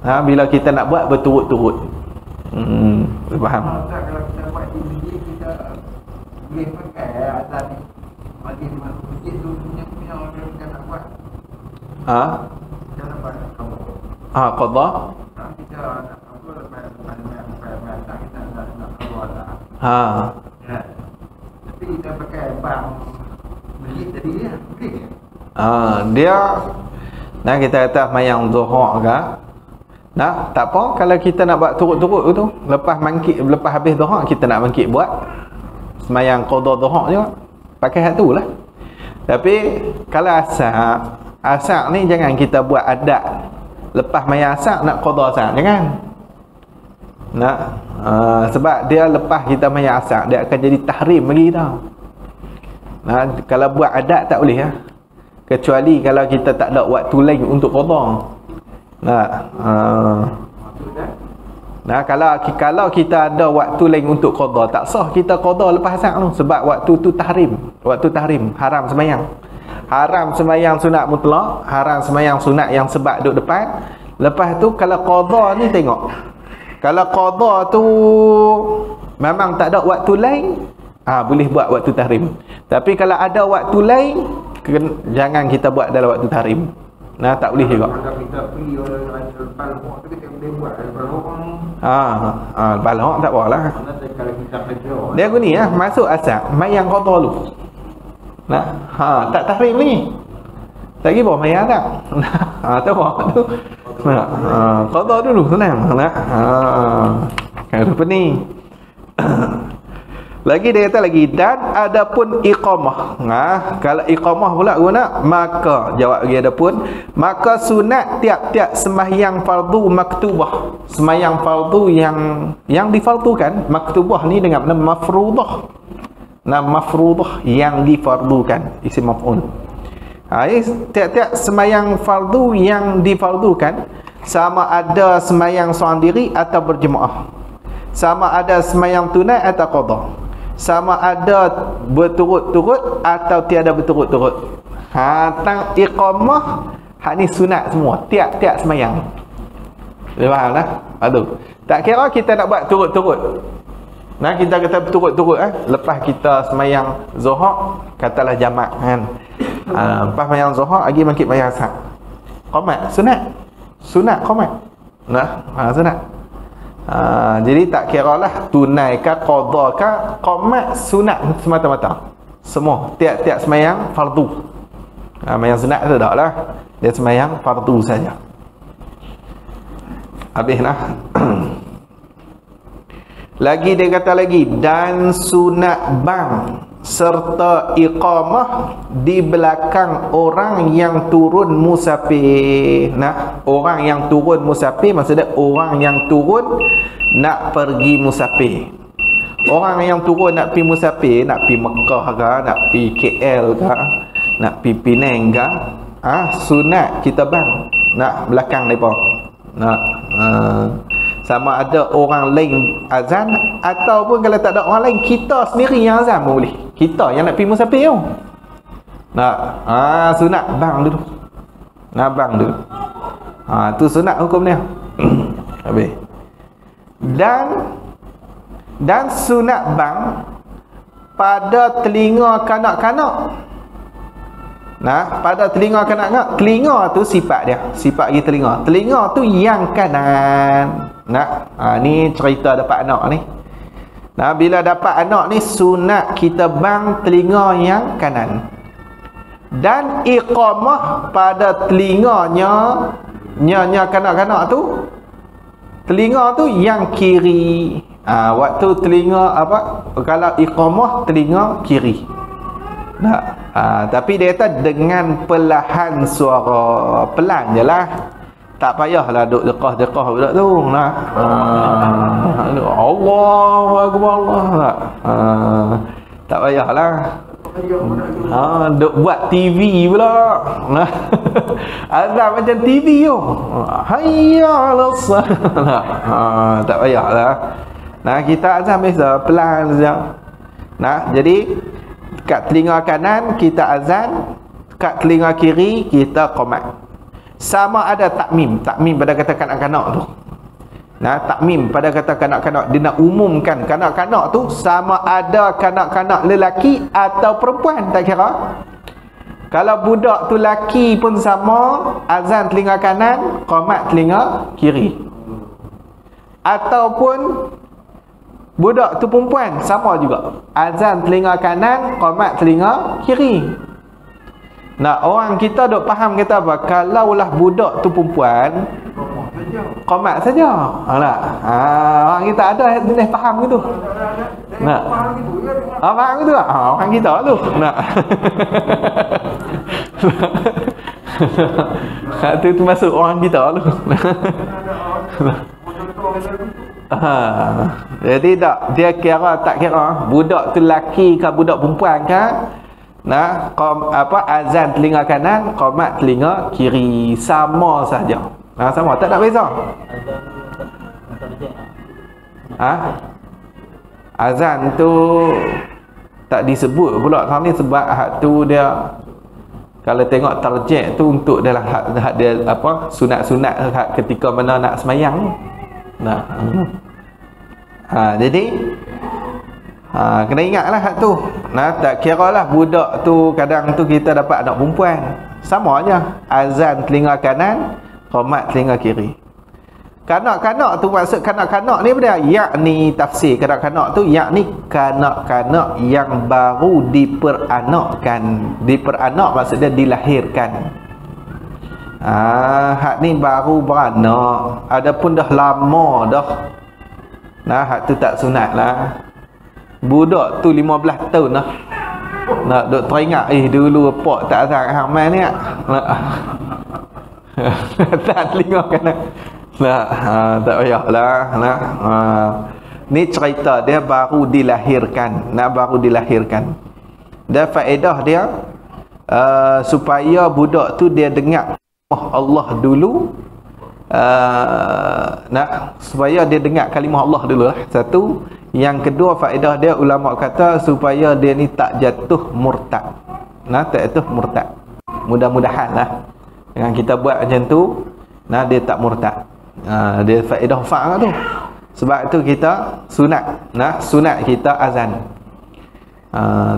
Bila kita nak buat berturut-turut. Faham? Kalau kita buat di masjid kita boleh pakai azan ni. Masjid tu punya orang kita nak buat. Kita nak buat qada. Kita nak apa lepas kita nak keluar lah. Tapi kita pakai bang masjid tadi dia boleh. Dia nah kita kata mayang zuhur ke. Nah, tak apa kalau kita nak buat turut-turut tu, lepas habis zuhur kita nak bangkit buat semayang qada zuhur juga. Pakai hak tu lah. Tapi kalau asar ni jangan kita buat adat lepas mayang asar nak qada asar, jangan. Nak sebab dia lepas kita mayang asar dia akan jadi tahrim lagi tau. Nah, kalau buat adat tak boleh ya. Kecuali kalau kita tak ada waktu lain untuk qada. Nah, kalau kita ada waktu lain untuk qada, tak sah kita qada lepas asar tu sebab waktu tu tahrim. Waktu tahrim, haram sembahyang. Haram sembahyang sunat mutlak, haram sembahyang sunat yang sebab duduk depan. Lepas tu kalau qada ni tengok. Kalau qada tu memang tak ada waktu lain, boleh buat waktu tahrim. Tapi kalau ada waktu lain, jangan kita buat dalam waktu tahrim. Nah, tak boleh juga. Kalau kita pergi orang lepas lawak tu kita boleh buat lepas lawak. Lepas lawak tak apa lah. Kalau kita kerja Dia gini masuk asar, mayang qada dulu. Nah, tak tahrim lagi. Tak kira mayang tak. Tak apa tu. Qada dulu senang. Kan apa ni? Lagi dia kata lagi, dan adapun iqamah. Kalau iqamah pula guna, maka jawab lagi adapun, maka sunat tiap-tiap sembahyang fardu maktubah. Sembahyang fardu yang difardukan, maktubah ni dengan nama mafruḍah. Nama mafruḍah yang difardukan, isim maf'ul. Tiap-tiap sembahyang fardu yang difardukan, sama ada sembahyang seorang diri atau berjemaah, sama ada sembahyang tunai atau qada, sama ada berturut-turut atau tiada berturut-turut. Tang iqamah hak ni sunat semua, tiap-tiap sembahyang. Boleh faham lah? Aduh. Tak kira kita nak buat turut-turut. Nah, kita kata berturut-turut lepas kita sembahyang zuhur, katalah jamak kan. Lepas sembahyang zuhur lagi bangkit sembahyang asar. Qamat sunat. Sunat qamat. Nah, sunat. Jadi tak kiralah tunai ke qada ke, qamat sunat semata-mata. Semua tiap-tiap sembahyang fardu. Sembahyang sunat tu tak lah. Dia sembahyang fardu saja. Habislah. Lagi dia kata lagi, dan sunat bang serta iqamah di belakang orang yang turun musafir. Nah, orang yang turun musafir maksudnya orang yang turun nak pergi musafir. Orang yang turun nak pergi musafir, nak pergi Mekah ke, nak pergi KL ke, nak pergi Penang ke, sunat kita bang nak belakang depa. Nak sama ada orang lain azan ataupun kalau tak ada orang lain, kita sendiri yang azan pun boleh. Kita yang nak pergi musafir tu. Nak sunat bang dulu. Bang dulu. Tu sunat hukum dia. Habis. Dan sunat bang pada telinga kanak-kanak. Pada telinga kanak-kanak, telinga tu sifat dia, sifat bagi telinga. Telinga tu yang kanan. Ni cerita dapat anak ni. Bila dapat anak ni, sunat kita bang telinga yang kanan. Dan iqamah pada telinganya nya kanak-kanak tu, telinga tu yang kiri. Waktu telinga kalau iqamah telinga kiri. Tapi dia kata dengan perlahan suara, pelan je lah, tak payahlah duk dekah-dekah budak tu. Allahu akbar, tak payahlah. Duk buat TV pula. Azan macam TV tu. Hayya 'alas salah. Tak payahlah. Kita azan biasa pelan saja. Jadi kat telinga kanan kita azan, kat telinga kiri kita qomat. Sama ada takmim pada kata kanak-kanak tu. Takmim pada kata kanak-kanak, dia nak umumkan kanak-kanak tu sama ada kanak-kanak lelaki atau perempuan, tak kira. Kalau budak tu lelaki pun sama, azan telinga kanan, qomat telinga kiri. Ataupun budak tu perempuan, sama juga, azan telinga kanan, qomat telinga kiri. Orang kita duk faham kata apa? Kalaulah budak tu perempuan, qomat saja. Orang kita ada jenis faham gitu. Faham gitu tak? Orang kita tu. Tu masuk orang kita tu. Jadi tak, dia kira tak kira budak tu lelaki ke budak perempuan ke. Azan telinga kanan, qomat telinga kiri, sama saja. Sama, tak ada beza. Azan tu tak disebut pula kau ni, sebab hak tu dia kalau tengok tarjih tu untuk dalam hak dia sunat-sunat hak ketika mana nak semayang. Jadi kena ingatlah hak tu. Tak kira lah budak tu, kadang tu kita dapat anak perempuan, sama aja, azan telinga kanan, qomat telinga kiri. Kanak-kanak tu maksud kanak-kanak ni apa dia? Yakni tafsir kanak-kanak tu yakni kanak-kanak yang baru diperanakkan. Diperanak maksudnya dilahirkan. Hak ni baru beranak, adapun dah lama dah. Hak tu tak sunat lah. Budak tu 15 tahun dah. Nak duk teringat dulu pak tak azan hang mai ni. Tak telinga kanan. Tak payahlah. Ni cerita dia baru dilahirkan. Baru dilahirkan. Dan faedah dia supaya budak tu dia dengar Allah dulu. Supaya dia dengar kalimah Allah dulu lah. Satu. Yang kedua faedah dia, ulama kata supaya dia ni tak jatuh murtad. Tak jatuh murtad. Mudah-mudahan lah dengan kita buat macam tu, dia tak murtad. Dia faedah fa'al tu. Sebab tu kita sunat. Sunat kita azan.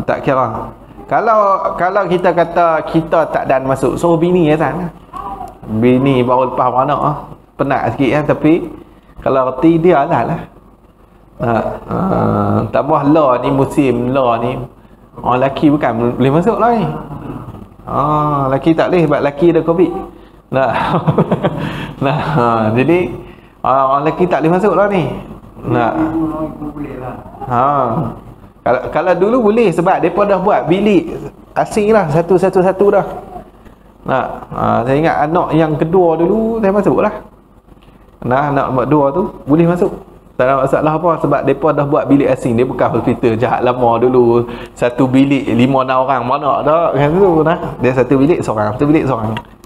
Tak kira. Kalau kita kata kita tak dan masuk, suruh bini azan. Bini baru lepas beranak, penat sikit tapi kalau reti dia azan lah. Tambah la ni, musim la ni, orang lelaki bukan boleh masuk lah ni. Lelaki tak boleh sebab lelaki ada covid. Jadi orang lelaki tak boleh masuk lah ni. Kalau dulu boleh sebab mereka dah buat bilik asing lah, satu-satu dah. Saya ingat anak yang kedua dulu saya masuk lah. Anak nombor 2 tu boleh masuk. Tak ada masalah apa sebab mereka dah buat bilik asing. Dia bukan hospital jahat lama dulu. Satu bilik 5-6 orang. Mana dah kan tu. Dia satu bilik seorang.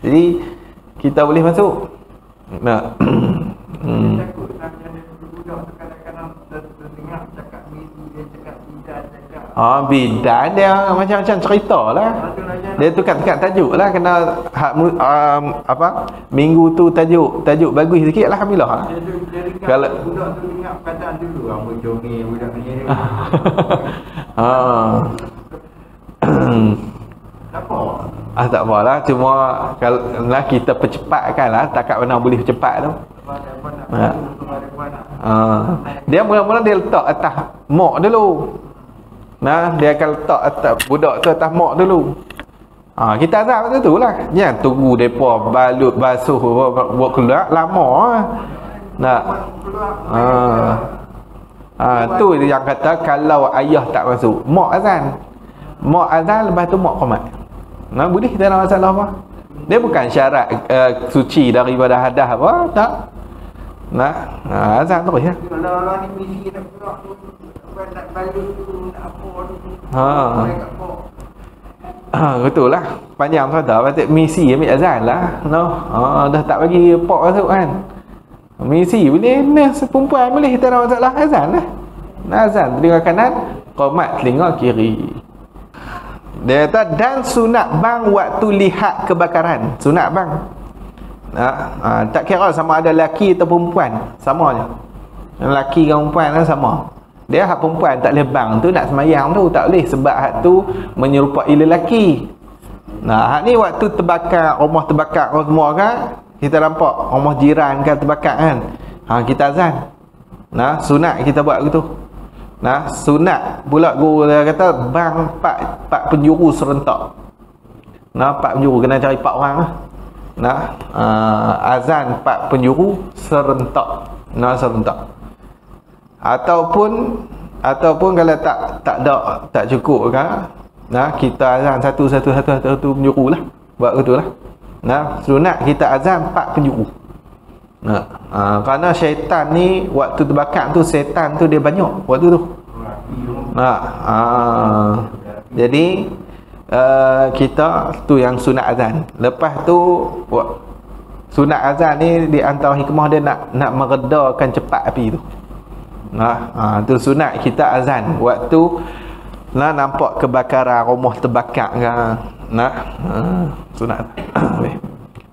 Jadi kita boleh masuk. Takut nak jadi budak tu kadang-kadang dengar cakap misi, dia cakap bidan, cakap bidan dia macam-macam cerita lah. Dia tukar-tukar tajuk lah. Kena minggu tu tajuk bagus sikit, alhamdulillah. Kalau budak tu dengar perkataan dulu, rambut jongil budak ni. Tak apalah, cuma kalau kita percepatkan lah, takat mana boleh percepat tu. Dia mula-mula dia letak atas mok dulu. Dia akan letak atas budak tu atas mok dulu. Kita azab macam tu lah. Jangan tunggu mereka balut basuh buat keluar lama. Tu yang kata kalau ayah tak masuk, mok azan. Mok azan, lepas tu mok qomat. Boleh, tak ada masalah apa. Dia bukan syarat suci daripada hadas apa, tak. Azan terus ya. Kalau ni misi nak pula tu nak balut tu nak apa tu. Betul lah. Panjang tu dah patut misi ambil azan lah. Dah tak bagi pok masuk kan. Misi boleh, perempuan boleh, tak ada masalah. Azan lah. Azan telinga kanan, qomat telinga kiri. Dia kata dan sunat bang waktu lihat kebakaran. Sunat bang. Tak kira sama ada lelaki atau perempuan, sama je. Lelaki dengan perempuan kan sama. Dia hak perempuan tak boleh bang tu nak semayang tu tak boleh, sebab hak tu menyerupai lelaki. Hak ni waktu terbakar, rumah terbakar semua kan, kita nampak rumah jiran kan terbakar kan. Kita azan. Sunat kita buat gitu. Sunat pula guru dia kata bang 4 penjuru serentak. 4 penjuru kena cari 4 orang lah. Azan 4 penjuru serentak. Serentak. Ataupun kalau tak cukup kan, kita azan satu penjuru lah. Buat betul lah. Sunat kita azan 4 penjuru. Kerana syaitan ni waktu terbakar tu, syaitan tu dia banyak waktu tu. Jadi kita tu yang sunat azan. Lepas tu sunat azan ni di antara hikmah dia nak meredakan cepat api tu. Tu sunat kita azan waktu nampak kebakaran, rumah terbakar kan. Sunat.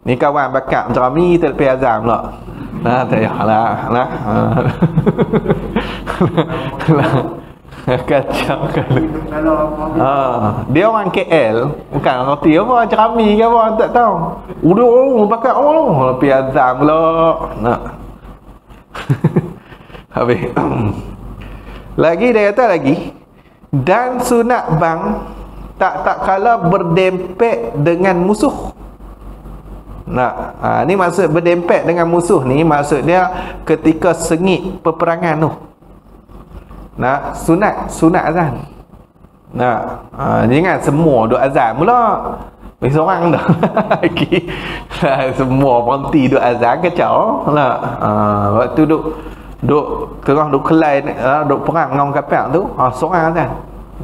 Ni kawan bakar macam ni tak pergi azam pula. Tak payahlah. Kacau dia orang KL, bukan roti apa, cerami ke apa, tak tahu. Udah bakar orang pergi azam pula. Habis. Lagi dia kata lagi, dan sunat bang tak kala berdempet dengan musuh. Ni maksud berdempet dengan musuh ni, maksud dia ketika sengit peperangan tu. Sunat azan. Jangan semua duk azan pula. Seorang dah lagi. Semua berhenti duk azan kacau lah. Waktu duk tengah duk kelai, duk perang dengan orang kafir tu, seorang azan.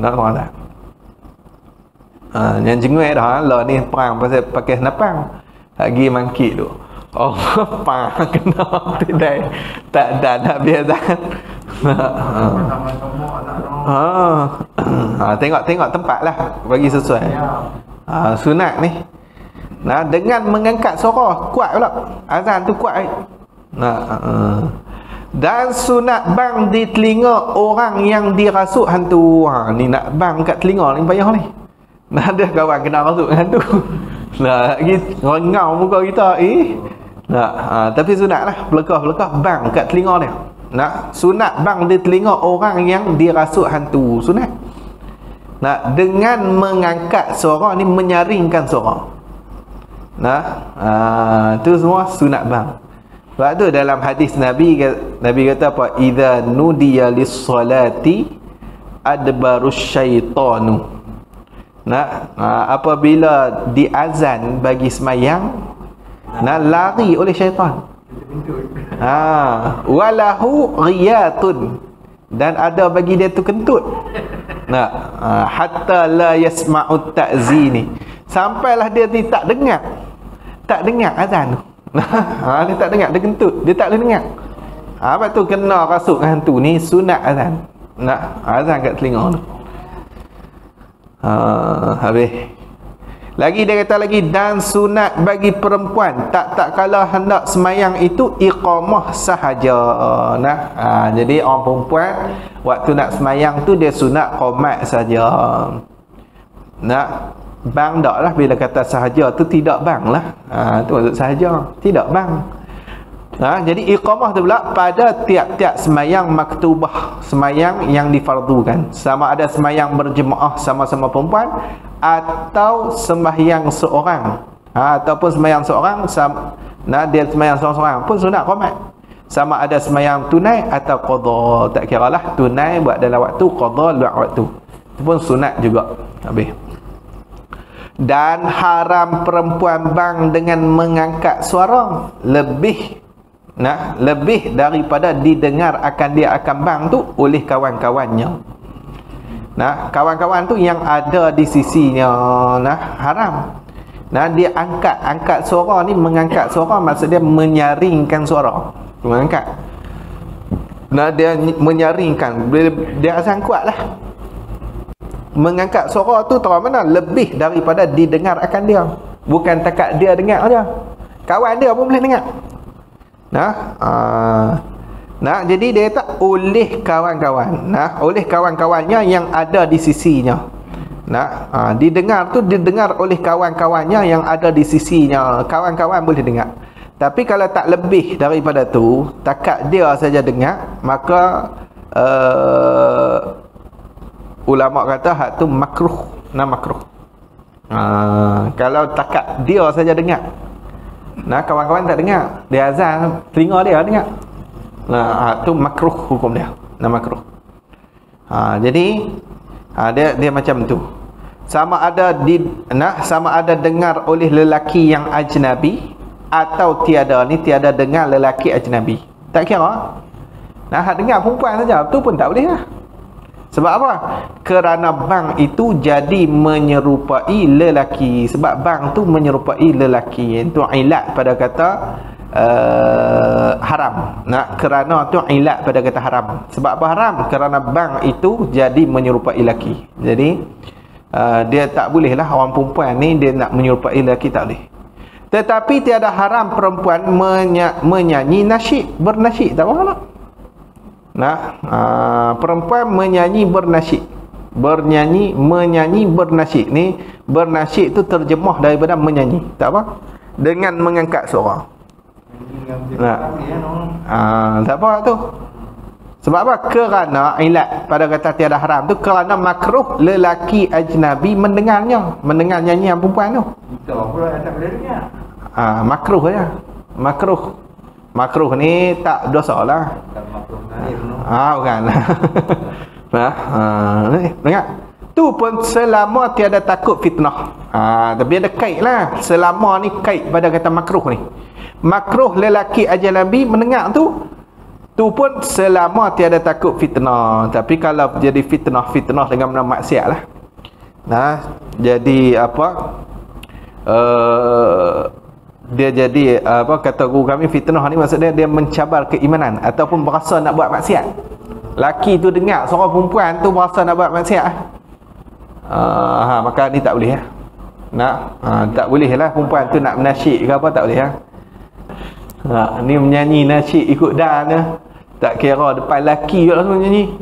Seorang azan. Yang jenguk dah lah ni perang pasal pakai senapang. Lagi mangkit tu. Pang kena tidak. Tak ada nak biasa. Tengok tempat lah bagi sesuai. Sunat ni. Dengan mengangkat suara kuat pula. Azan tu kuat. Dan sunat bang di telinga orang yang dirasuk hantu. Ni nak bang kat telinga ni payah ni. Ada kawan kena rasuk hantu. Lagi ngau muka kita tapi sunat lah, belekah bang kat telinga dia. Sunat bang di telinga orang yang dirasuk hantu. Sunat. Dengan mengangkat suara ni, menyaringkan suara. Tu semua sunat bang. Sebab tu dalam hadis Nabi kata apa? Idza nudiya lis-salati adbarus syaitanu. Apabila diazan bagi semayang, lari oleh syaitan. Walahu riyatun, dan ada bagi dia tu kentut. Hatta la yasma'u ta'zini, sampailah dia tak dengar azan tu. Dia tak dengar, dia kentut, dia tak boleh dengar. Lepas tu kena rasuk dengan hantu ni sunat azan. Azan kat telinga tu. Habis. Lagi dia kata lagi, dan sunat bagi perempuan tak kala hendak semayang itu iqamah sahaja. Jadi orang perempuan waktu nak semayang tu dia sunat qomat saja. Bang tak lah, bila kata sahaja tu tidak bang lah. Tu maksud sahaja, tidak bang. Jadi iqamah tu pula pada tiap-tiap semayang maktubah, semayang yang difardukan, sama ada semayang berjemaah sama-sama perempuan atau sembahyang seorang, ataupun sembahyang seorang dia sembahyang seorang-seorang pun sunat qomat, sama ada sembahyang tunai atau qada. Tak kiralah tunai buat dalam waktu, qada luar waktu, itu pun sunat juga. Habis. Dan haram perempuan bang dengan mengangkat suara lebih daripada didengar akan dia akan bang tu oleh kawan-kawannya. Kawan-kawan tu yang ada di sisinya, haram. Dia angkat suara ni, mengangkat suara maksud dia menyaringkan suara. Mengangkat. Dia menyaringkan, dia azan kuat lah. Mengangkat suara tu tahu mana lebih daripada didengar akan dia. Bukan takat dia dengar dia, kawan dia pun boleh dengar. Jadi dia tak oleh kawan-kawan, oleh kawan-kawannya yang ada di sisinya. Didengar tu didengar oleh kawan-kawannya yang ada di sisinya. Kawan-kawan boleh dengar. Tapi kalau tak lebih daripada tu, takat dia saja dengar, maka ulama kata hak tu makruh, makruh. Kalau takat dia saja dengar, kawan-kawan tak dengar, dia azan, telinga dia dengar, tu makruh hukum dia, makruh. Jadi dia macam tu. Sama ada dengar oleh lelaki yang ajnabi atau tiada dengar lelaki ajnabi. Tak kira. Hak dengar perempuan saja, tu pun tak boleh lah. Sebab apa? Kerana bang itu jadi menyerupai lelaki. Sebab bang tu menyerupai lelaki. Itu ilat pada kata haram. Kerana tu ilat pada kata haram. Sebab apa haram? Kerana bang itu jadi menyerupai lelaki. Jadi dia tak boleh lah, orang perempuan ni dia nak menyerupai lelaki, tak boleh. Tetapi tiada haram perempuan menyanyi nasyid, bernasyid, tak apa lah. Perempuan menyanyi bernasyid, menyanyi bernasyid. Ni bernasyid tu terjemah daripada menyanyi, tak apa, dengan mengangkat suara. Tak apa tu. Sebab apa? Kerana ilat pada kata tiada haram tu kerana makruh lelaki ajnabi mendengar nyanyian perempuan tu. Kita pula tak boleh dengar. Makruh ya. Makruh ni tak dosa lah. Tak makruh naik tu. Bukan. Dengar. Tu pun selama tiada takut fitnah. Tapi ada kait lah. Selama ni kait pada kata makruh ni. Makruh lelaki ajnabi mendengar tu pun selama tiada takut fitnah. Tapi kalau jadi fitnah dengan benda maksiat lah. Jadi apa? Dia jadi apa, kata guru kami, fitnah ni maksudnya dia mencabar keimanan ataupun berasa nak buat maksiat. Laki tu dengar suara perempuan tu berasa nak buat maksiat. Maka ni tak boleh ya. Tak boleh lah perempuan tu nak menasyid ke apa, tak boleh ya. Ni menyanyi nasyid ikut dan ya. Tak kira depan laki juga langsung nyanyi.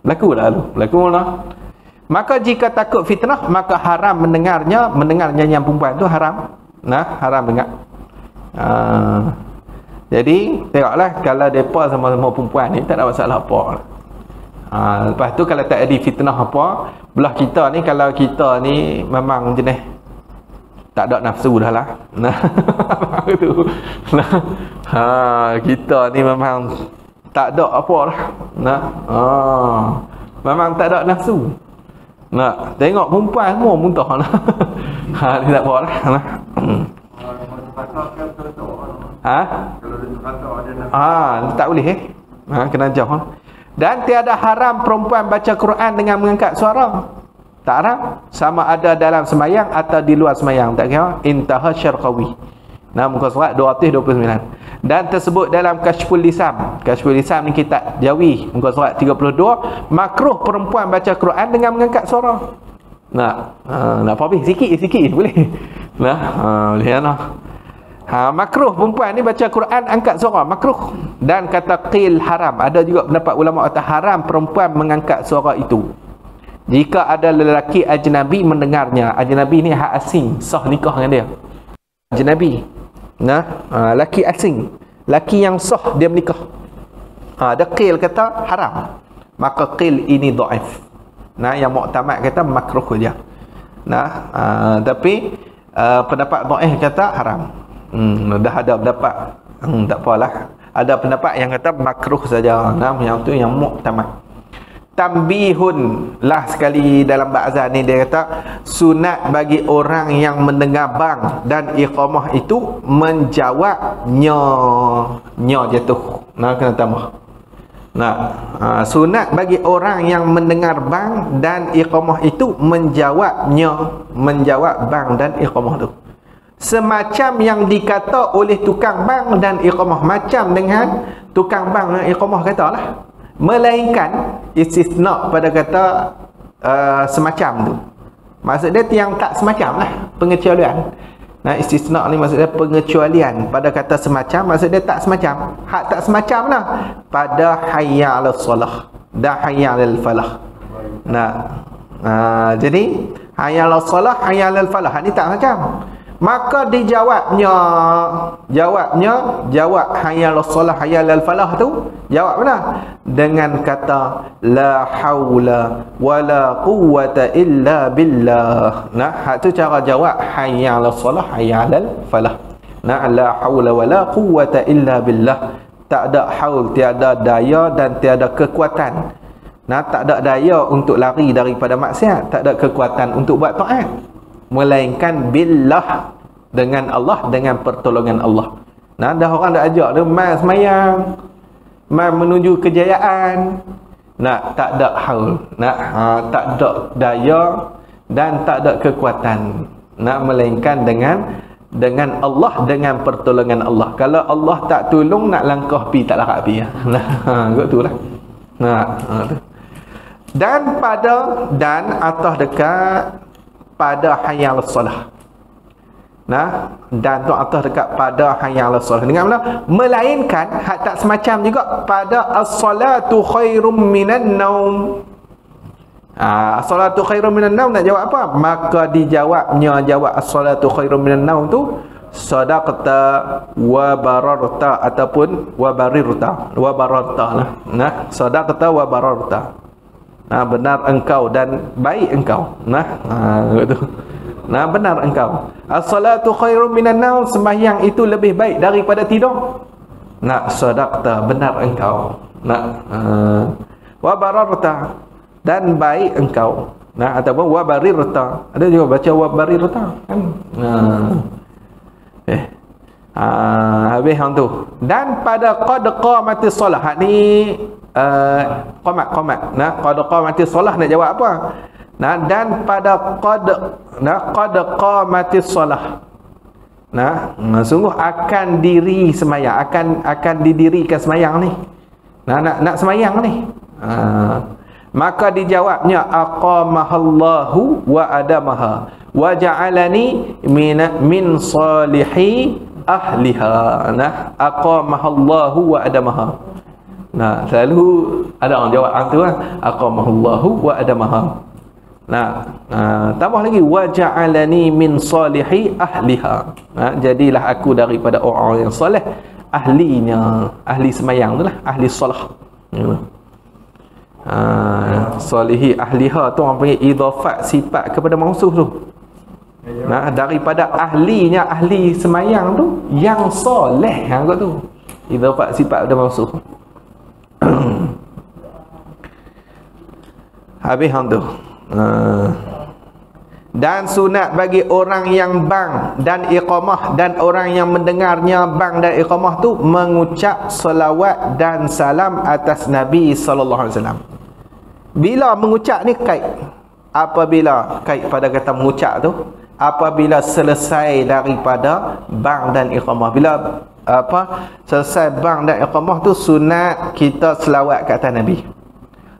Berlaku lah. Maka jika takut fitnah, maka haram mendengar nyanyian perempuan tu haram. Haram dengar. Jadi tengoklah, kalau depa sama-sama perempuan ni tak ada masalah apa. Lepas tu kalau tak ada fitnah apa, belah kita ni, kalau kita ni memang jenis tak ada nafsu dah lah. Kita ni memang tak ada apa lah. Memang tak ada nafsu. Tengok perempuan semua muntah lah. Ni tak apa lah. Tak boleh kena jauh. Dan tiada haram perempuan baca Quran dengan mengangkat suara. Tak haram. Sama ada dalam sembahyang atau di luar sembahyang. Tak kira. Intaha Syarqawi. Nah, muka surat 229. Dan tersebut dalam Kashful Lisan. Kashful Lisan ni kitab Jawi, muka surat 32. Makruh perempuan baca Quran dengan mengangkat suara. Nak apa sikit boleh. Boleh lah. Makruh perempuan ni baca Quran angkat suara, makruh. Dan kata qil haram. Ada juga pendapat ulama kata haram perempuan mengangkat suara itu jika ada lelaki ajnabi mendengarnya. Ajnabi ni hak asing, sah nikah dengan dia. Ajnabi, laki asing, laki yang sah dia menikah. Ada qil kata haram, maka qil ini dhaif. Yang muktamad kata makruh dia. Tapi pendapat dhaif kata haram. Dah ada pendapat, tak apalah. Ada pendapat yang kata makruh saja. Yang tu yang muktamad. Tambihun lah sekali dalam ba'zan ni dia kata sunat bagi orang yang mendengar bang dan iqamah itu menjawab nya jatuh. Kena tambah. Sunat bagi orang yang mendengar bang dan iqamah itu menjawab bang dan iqamah tu. Semacam yang dikata oleh tukang bang dan iqamah, macam dengan tukang bang dan iqamah katalah. Melainkan istisna pada kata semacam tu. Maksud dia yang tak semacam lah, pengecualian. Istisna ni maksud dia pengecualian. Pada kata semacam, maksud dia tak semacam. Hak tak semacam lah pada hayya 'alas salah dan hayya 'alal falah. Jadi hayya 'alas salah, hayya 'alal falah ni tak macam. Maka dijawab hayya 'alas salah, hayya 'alal falah tu jawab mana? Dengan kata la haula wala quwwata illa billah. Hak tu cara jawab hayya 'alas salah, hayya 'alal falah. La haula wala quwwata illa billah. Tak ada haul, tiada daya dan tiada kekuatan. Tak ada daya untuk lari daripada maksiat, tak ada kekuatan untuk buat taat, melainkan billah, dengan Allah, dengan pertolongan Allah. Dah orang dah ajak dia mai semayang, mai menuju kejayaan. Tak ada haul, tak ada daya dan tak ada kekuatan, melainkan dengan Allah, dengan pertolongan Allah. Kalau Allah tak tolong, nak langkah pi tak larat pi. Gitu lah. Dan atas dekat pada hayya 'alas salah. Dan tu atas dekat pada hayya 'alas salah. Dengar mana? Melainkan hak tak semacam juga pada as-salatu khairum minan naum. As-salatu khairum minan naum nak jawab apa? Maka jawab as-salatu khairum minan naum tu sadaqta wa bararta ataupun wa barirta. Wa bararta lah. Sadaqta wa bararta. Benar engkau dan baik engkau. Begitu. Benar engkau. As-salatu khairum minan naum, sembahyang itu lebih baik daripada tidur. Sadaqta, benar engkau. Wa bararta, dan baik engkau. Ataupun wa barirta. Ada juga baca wa barirta kan. Habis hang tu. Dan pada qad qamatis solah ni qamat. Qad qamatis solah nak jawab apa? Dan pada qad qamatis solah. Sungguh akan diri semayang, akan didirikan semayang ni. Nak semayang ni. Maka dijawabnya aqamahallahu wa adamaha wa ja'alani min salihi ahliha. Aqamahallahu wa adamaha. Selalu ada orang jawab tu lah, aqamahallahu wa adamaha. Tambah lagi wa ja'alani min salihi ahliha. Jadilah aku daripada orang yang soleh, ahlinya, ahli semayang tu lah, ahli solah. Salihi ahliha tu orang panggil idhafat sifat kepada mausuf tu. Daripada ahlinya, ahli semayang tu yang soleh, hang tu idhafat sifat kepada mausuf. Habis hang tu. Dan sunat bagi orang yang bang dan iqamah dan orang yang mendengarnya bang dan iqamah tu mengucap salawat dan salam atas Nabi sallallahu alaihi wasallam. Bila mengucap ni kait apabila kait pada kata mengucap tu, apabila selesai daripada bang dan iqamah. Bila selesai bang dan iqamah tu sunat kita selawat ke atas Nabi.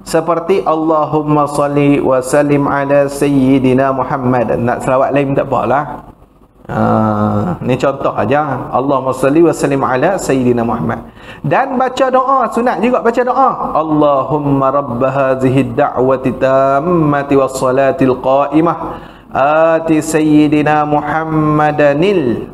Seperti Allahumma salli wa sallim ala sayyidina Muhammad. Nak selawat lain tak apalah. Ni contoh aja. Allahumma salli wa sallim ala sayyidina Muhammad. Dan baca doa, sunat juga baca doa. Allahumma rabb hadhihi ad-da'wati tammati was salatil qa'imah ati sayyidina Muhammadanil.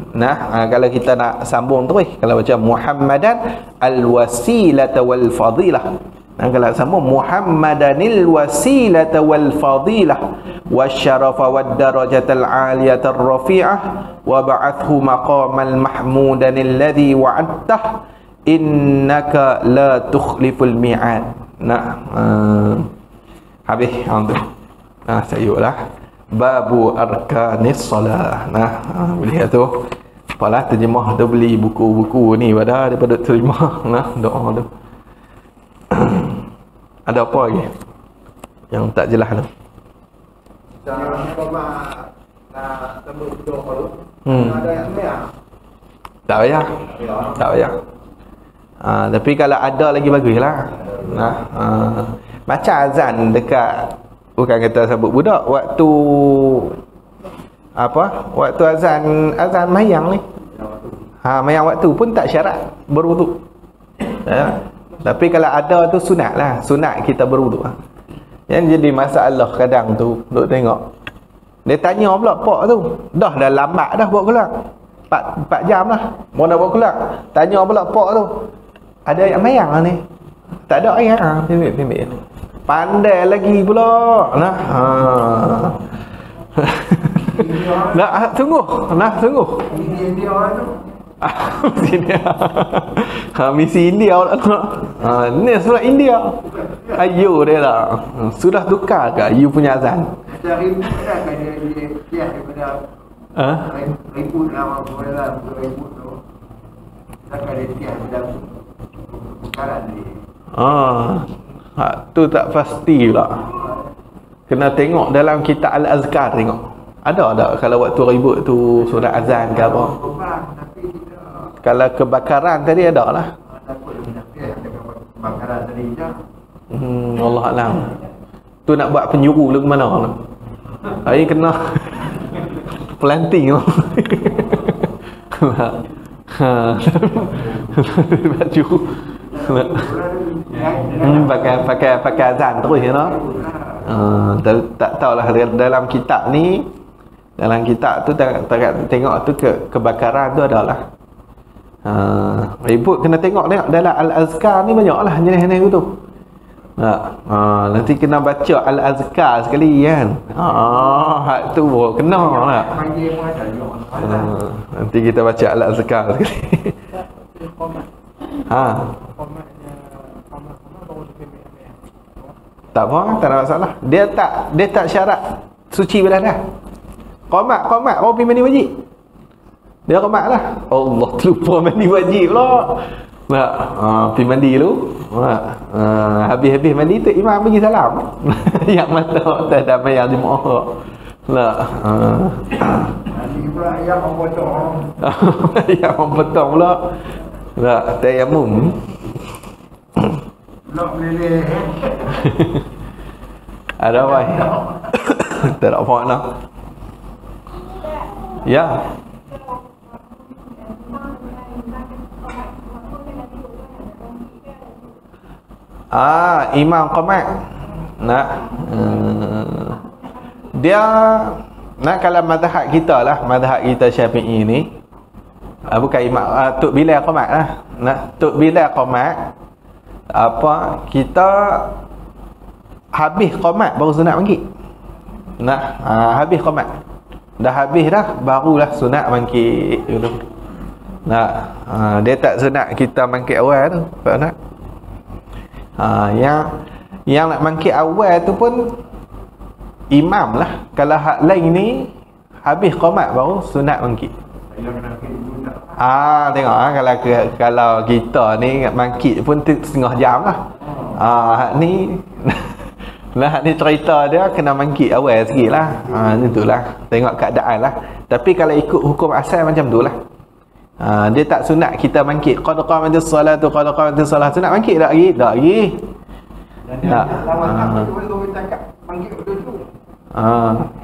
Kalau kita nak sambung tu kalau baca Muhammadan al-wasilata wal fadilah. Kalau sambung Muhammadanil wasilata wal fadilah wasyarafa wad darajatal aliyata rafi'ah wa ba'athu maqamal mahmudan alladhi wa'adtah innaka la tukhliful mi'ad. Habis tu. Sayuklah babu arkanis salah. Boleh tu. Apalah terjemah tu, beli buku-buku ni daripada terjemah doa tu. Ada apa lagi yang tak jelas tu? Tak payah. Tak payah. Tapi kalau ada lagi baguslah. Macam azan dekat, bukan kata sabut budak, waktu waktu azan mayang ni. Mayang waktu pun tak syarat berwuduk. Tapi kalau ada tu sunat lah. Sunat kita berwuduk. Yang jadi masalah kadang tu, duk tengok, dia tanya pula pak tu, dah lambat dah buat keluar 4 jam lah mau nak buat keluar. Tanya pula pak tu, ada ayat mayang lah ni? Tak ada ayat. Pimbik pandai lagi pula. Sungguh. Misi India ni surah India. Ayo dia lah. Sudah tukar ke you punya azan? Ribut dah kan dia daripada ribut lah ribut tu. Takkan dia tiap dalam perkara ni. Tu tak pasti pula. Kena tengok dalam kitab Al-Azkar, tengok. Ada kalau waktu ribut tu surat azan ke apa. Kalau kebakaran tadi ada lah. Kebakaran tadi je. Allah alam. Tu nak buat penjuru lu ke mana tu? Hari kena planting tu. Baju. Pakai azan terus ya no. Tak tahulah dalam kitab ni. Dalam kitab tu tengok tu kebakaran tu adalah. Ribut kena tengok dalam Al-Azkar ni banyaklah jenis-jenis tu. Nanti kena baca Al-Azkar sekali kan. Hak tu kena lah. Nanti kita baca Al-Azkar sekali. Tak apa, tak ada masalah. Dia tak syarat suci badan dah. Qomat baru pergi mandi wajib. Dia qomat lah. Allah, terlupa mandi wajib pula. Pergi mandi dulu. Habis mandi tu imam bagi salam. Yang mata tak ada mayang jemaah. Mandi pula ayam orang potong. Ayam orang potong pula. Tayamum. Nak meleleh. Ada apa? Tak ada apa nak. Ya. Imam qamat. Dia kalau mazhab kita lah, mazhab kita Syafi'i ni, bukan imam, Tok Bilal qamat lah. Tok Bilal qamat, kita habis qamat baru sunat bangkit. Habis qamat. Dah habis dah barulah sunat bangkit gitu. Dia tak sunat kita bangkit awal tu. Pak nak? Yang nak bangkit awal tu pun imam lah. Kalau hak lain ni habis qamat baru sunat bangkit. Tengok kalau kita ni bangkit pun setengah jam lah. Hak ni Lah ni cerita dia kena mangkit awal sikit lah. Itulah. Tengok keadaan lah. Tapi kalau ikut hukum asal macam tu lah. Dia tak sunat kita mangkit. Qad qamatis salatu, qad qamatis salat. Sunat mangkit tak lagi? Tak lagi. Tak.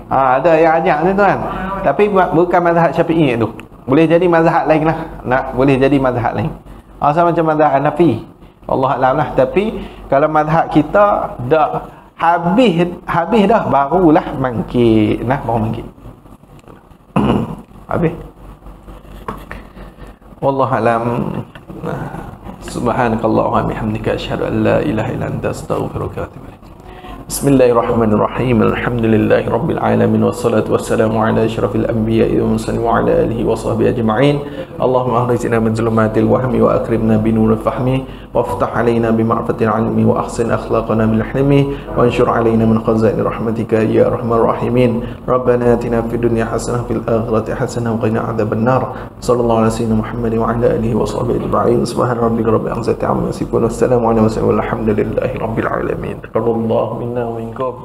Ada yang ajak tu tuan. Tapi bukan mazhab Syafi'i tu. Boleh jadi mazhab lain lah. Boleh jadi mazhab lain. Sama macam mazhab Hanafi. Allah Alam lah. Tapi kalau mazhab kita dah habis dah barulah mangkit. Baru mangkit. Habis. Wallahu a'lam. Subhanakallahumma wa bihamdika asyhadu an la ilaha illa anta astaghfiruka wa atubu ilaik. Bismillahirrahmanirrahim. Alhamdulillahi rabbil alamin wassalatu wassalamu ala asyrafil anbiya'i wal mursalin wa ala alihi wa sahbihi ajma'in. Allahumma akhrijna min zulumatil wahmi wa akrimna bi nuril fahmi waftah alaina bi ma'rifatil ilmi wa ahsin akhlaqana bil hilmi wa anshur alaina min khazaini rahmatika ya arhamar rahimin. Rabbana atina fid dunya hasanah fil akhirati hasanah wa qina adzaban nar. Sallallahu alaihi wasallam Muhammad wa ala alihi wa sahbihi ajma'in. Subhana rabbika rabbil izzati amma yasifun. Wassalamu alaikum warahmatullahi wabarakatuh. Alhamdulillahi rabbil alamin. Taqabbalallahu minna wa minkum.